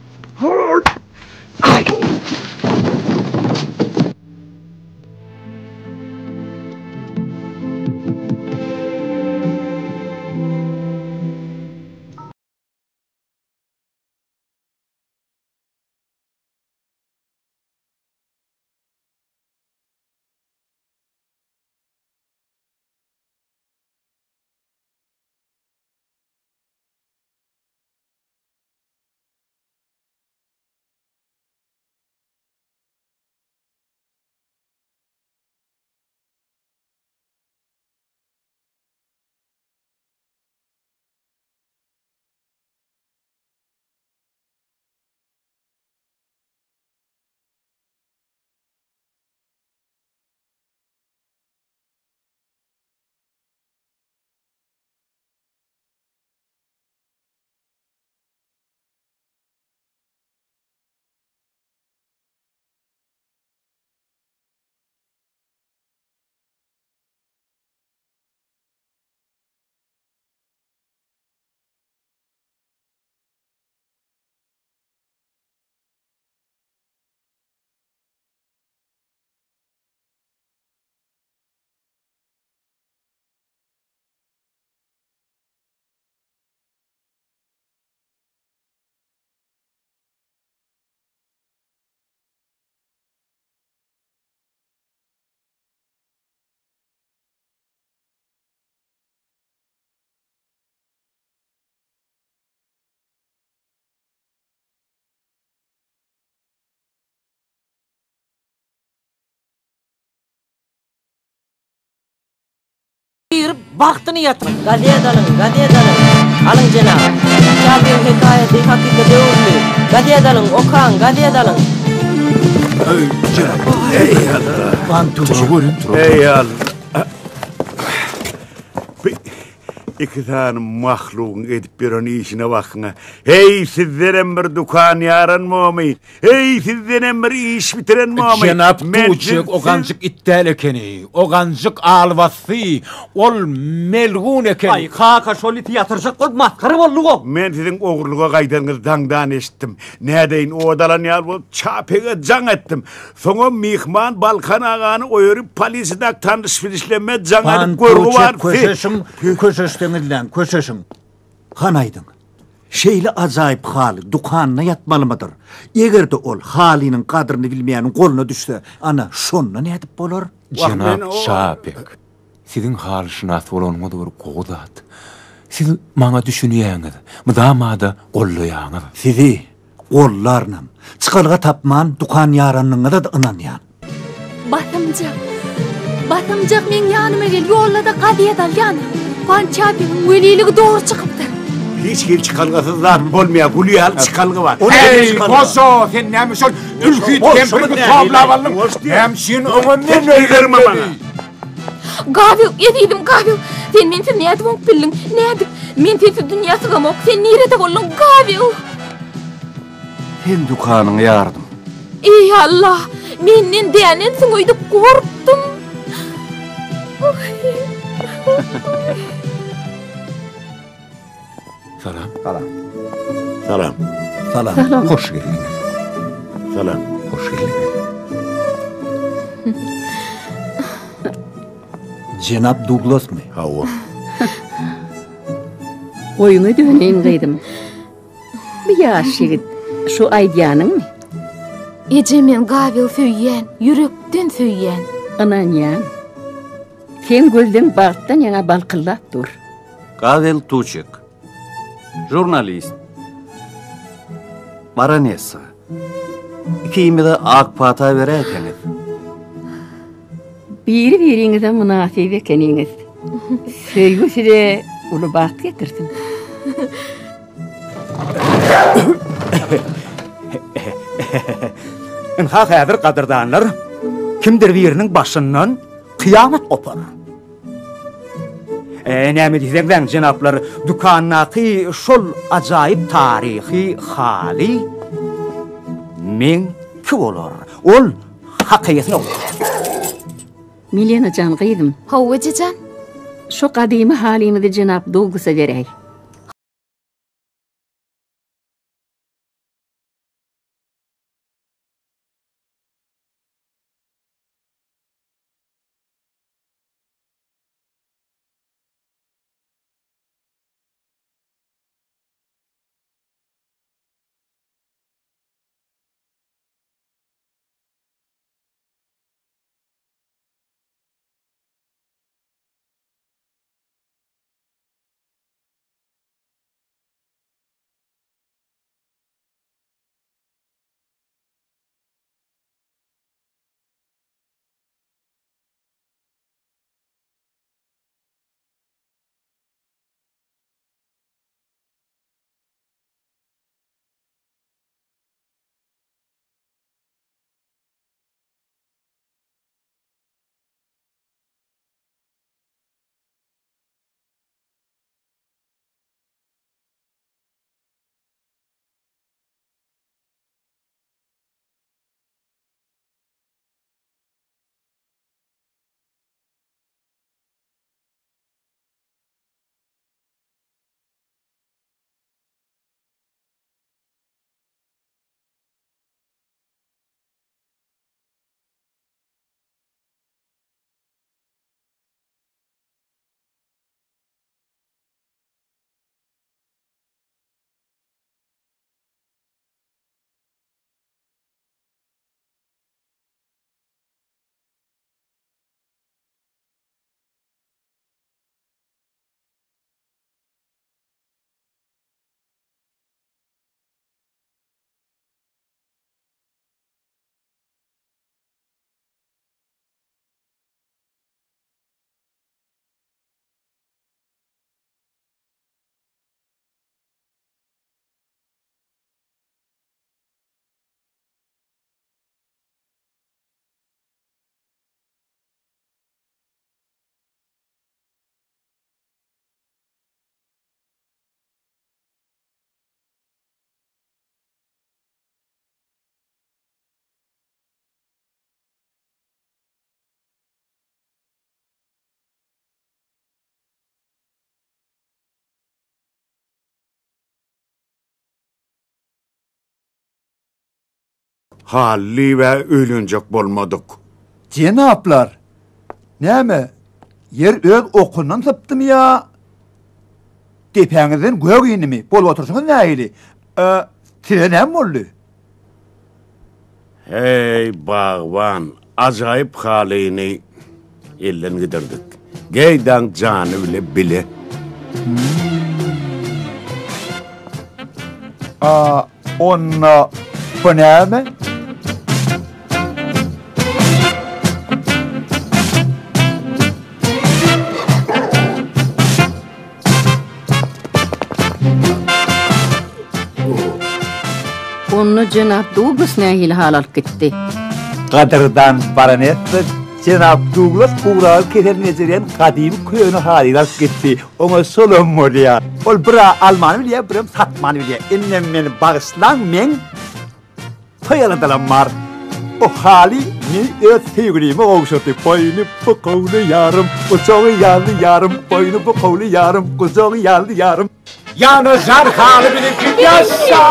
bir vaktini yatırın. Gazet alın. Alın cenab. Şabir hikayeti hakikati oldu. Gazet alın, okan, gazet alın. Ey Allah. Ey Allah. İki tane mahluğun edip bir onun işine bakına. Hey sizden bir dukan yaran mı? Hey sizden bir iş bitiren mı? Cenap Tuğçuk ogancık ittel ekeni, ogancık alvası, ol melgun ekeni. Ay kaka şol iti yatıracak ol matkara bolluğu. Men sizin oğurluğa kaydanızdan eşittim. Nedeyin o odalan yar bol çapege can ettim. Sonra mihman Balkan ağanı oyurip palisidak tanış filişleme can edip görgü var. Köşeşin. Hanaydın. Şeyli acayip hali dukanına yatmalı mıdır? Eğer de ol halinin kadrini bilmeyenin koluna düşse, ana şonla ne edip bolur? Cenap Şapek, sizin halışınat olanma doğru koğudat. Siz bana düşünüyeniz, mıdamada kollayanız. Sizi kollarnam, çıkalga tapman dukan yaranlığına da inanyan. Batımcak men yanıma gel, yolla da qadiyet al yana. Pançapinin veliliği doğru çıkıptı. Hiç gel çıkalgasız lan bolmaya gulüyal çıkalgı var. Hey Koso, sen neymiş ol? Ülkü kempirgi toplavalım. Hemşin önünden öldürme bana. Gavil, yediydim Gavil. Sen mensiz ne edip olup bildin? Ne edip? Men sensiz dünyası gamok. Sen nerede bollun Gavil? Sen dukanına yardım. Ey Allah! Menden deyenen soň öýde gorkdum. Salam. Hoş geldiniz. Salam. Hoş geldiniz. Cenab Douglas mı? Hava. Oyunu döneyin gıydım. Bir yaş yigit, şu aýdýanyň mı? Ece men Gavil söýýän, yürekden söýýän. Anan ýan. Sen gözden bagtdan ýana balkıllap dur. Gavel Tuçuk. Jurnalist. Maranesa. İkimi de akpata vereteniz. Biri-biriňize münasib ekeniňiz. Söýgü size uly baht getirsin. Inha häzir kadırdanlar, kimdir birinin başından kıyamet kopar. Näme diýsegden jenaplar, dukannaki şol ajaýyp tarihi hali men ki bolar. Ol hakykatyny bolar. Milena can gıydym. Hawa jejan. Şu qadymy halimizi Jenap Douglas'a berey. halli ve ölünecek bolmadık. Cenaplar, näme? Yer öz okundan saptım ya. Depäňizden gög inimi, bol otursaňyz näýili? Tirenem boldy. Hey bağvan, acayip halini elden giderdik. Geydan canı bile. Onna bu näme? Onu Cenab Douglas nähili halalyp gitdi. Qadırdan baranet Cenab Douglas uğrağı ketermezeren kadim köýüni halylar gitdi. Oňa solom molýar. Ol bira almany bilýär, biram satmany bilýär. Ennem meni bagyşlan men toýaladalam bar. O hali ni öz sevgilime ogşatdy. Boynu bu qowly yarım, uçağı ýaldy yarım, boynu bu qowly yarım, uçağı ýaldy yarım. Yani zar hali bilip yaşa.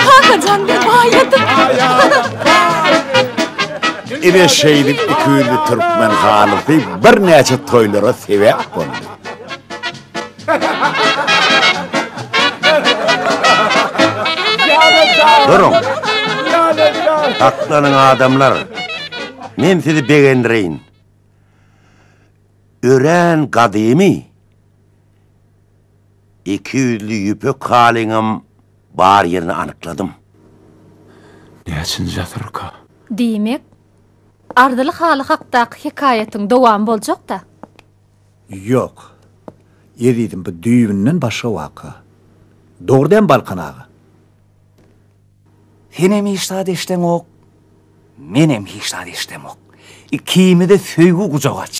Hakacan bir bayadım. İbe şeýdip ikili Türkmen halyty bir näçe toýlara sebäp boldy. Durun. Aklanın adamlar. Men sizi begendireyin. Ören kadimi. 200'lü yüpök haliňim bar yerini anykladım. Näçin jatyrka? Diýmek, ardyly haly hakdaky hikayatyň dowam boljak da. Yok. Yedidim bu düýünden başga waka. Doğrudan balkanaga. Senem iştad eştem ok. Menem iştad eştem ok. Ikimi de söýgü gucak aç.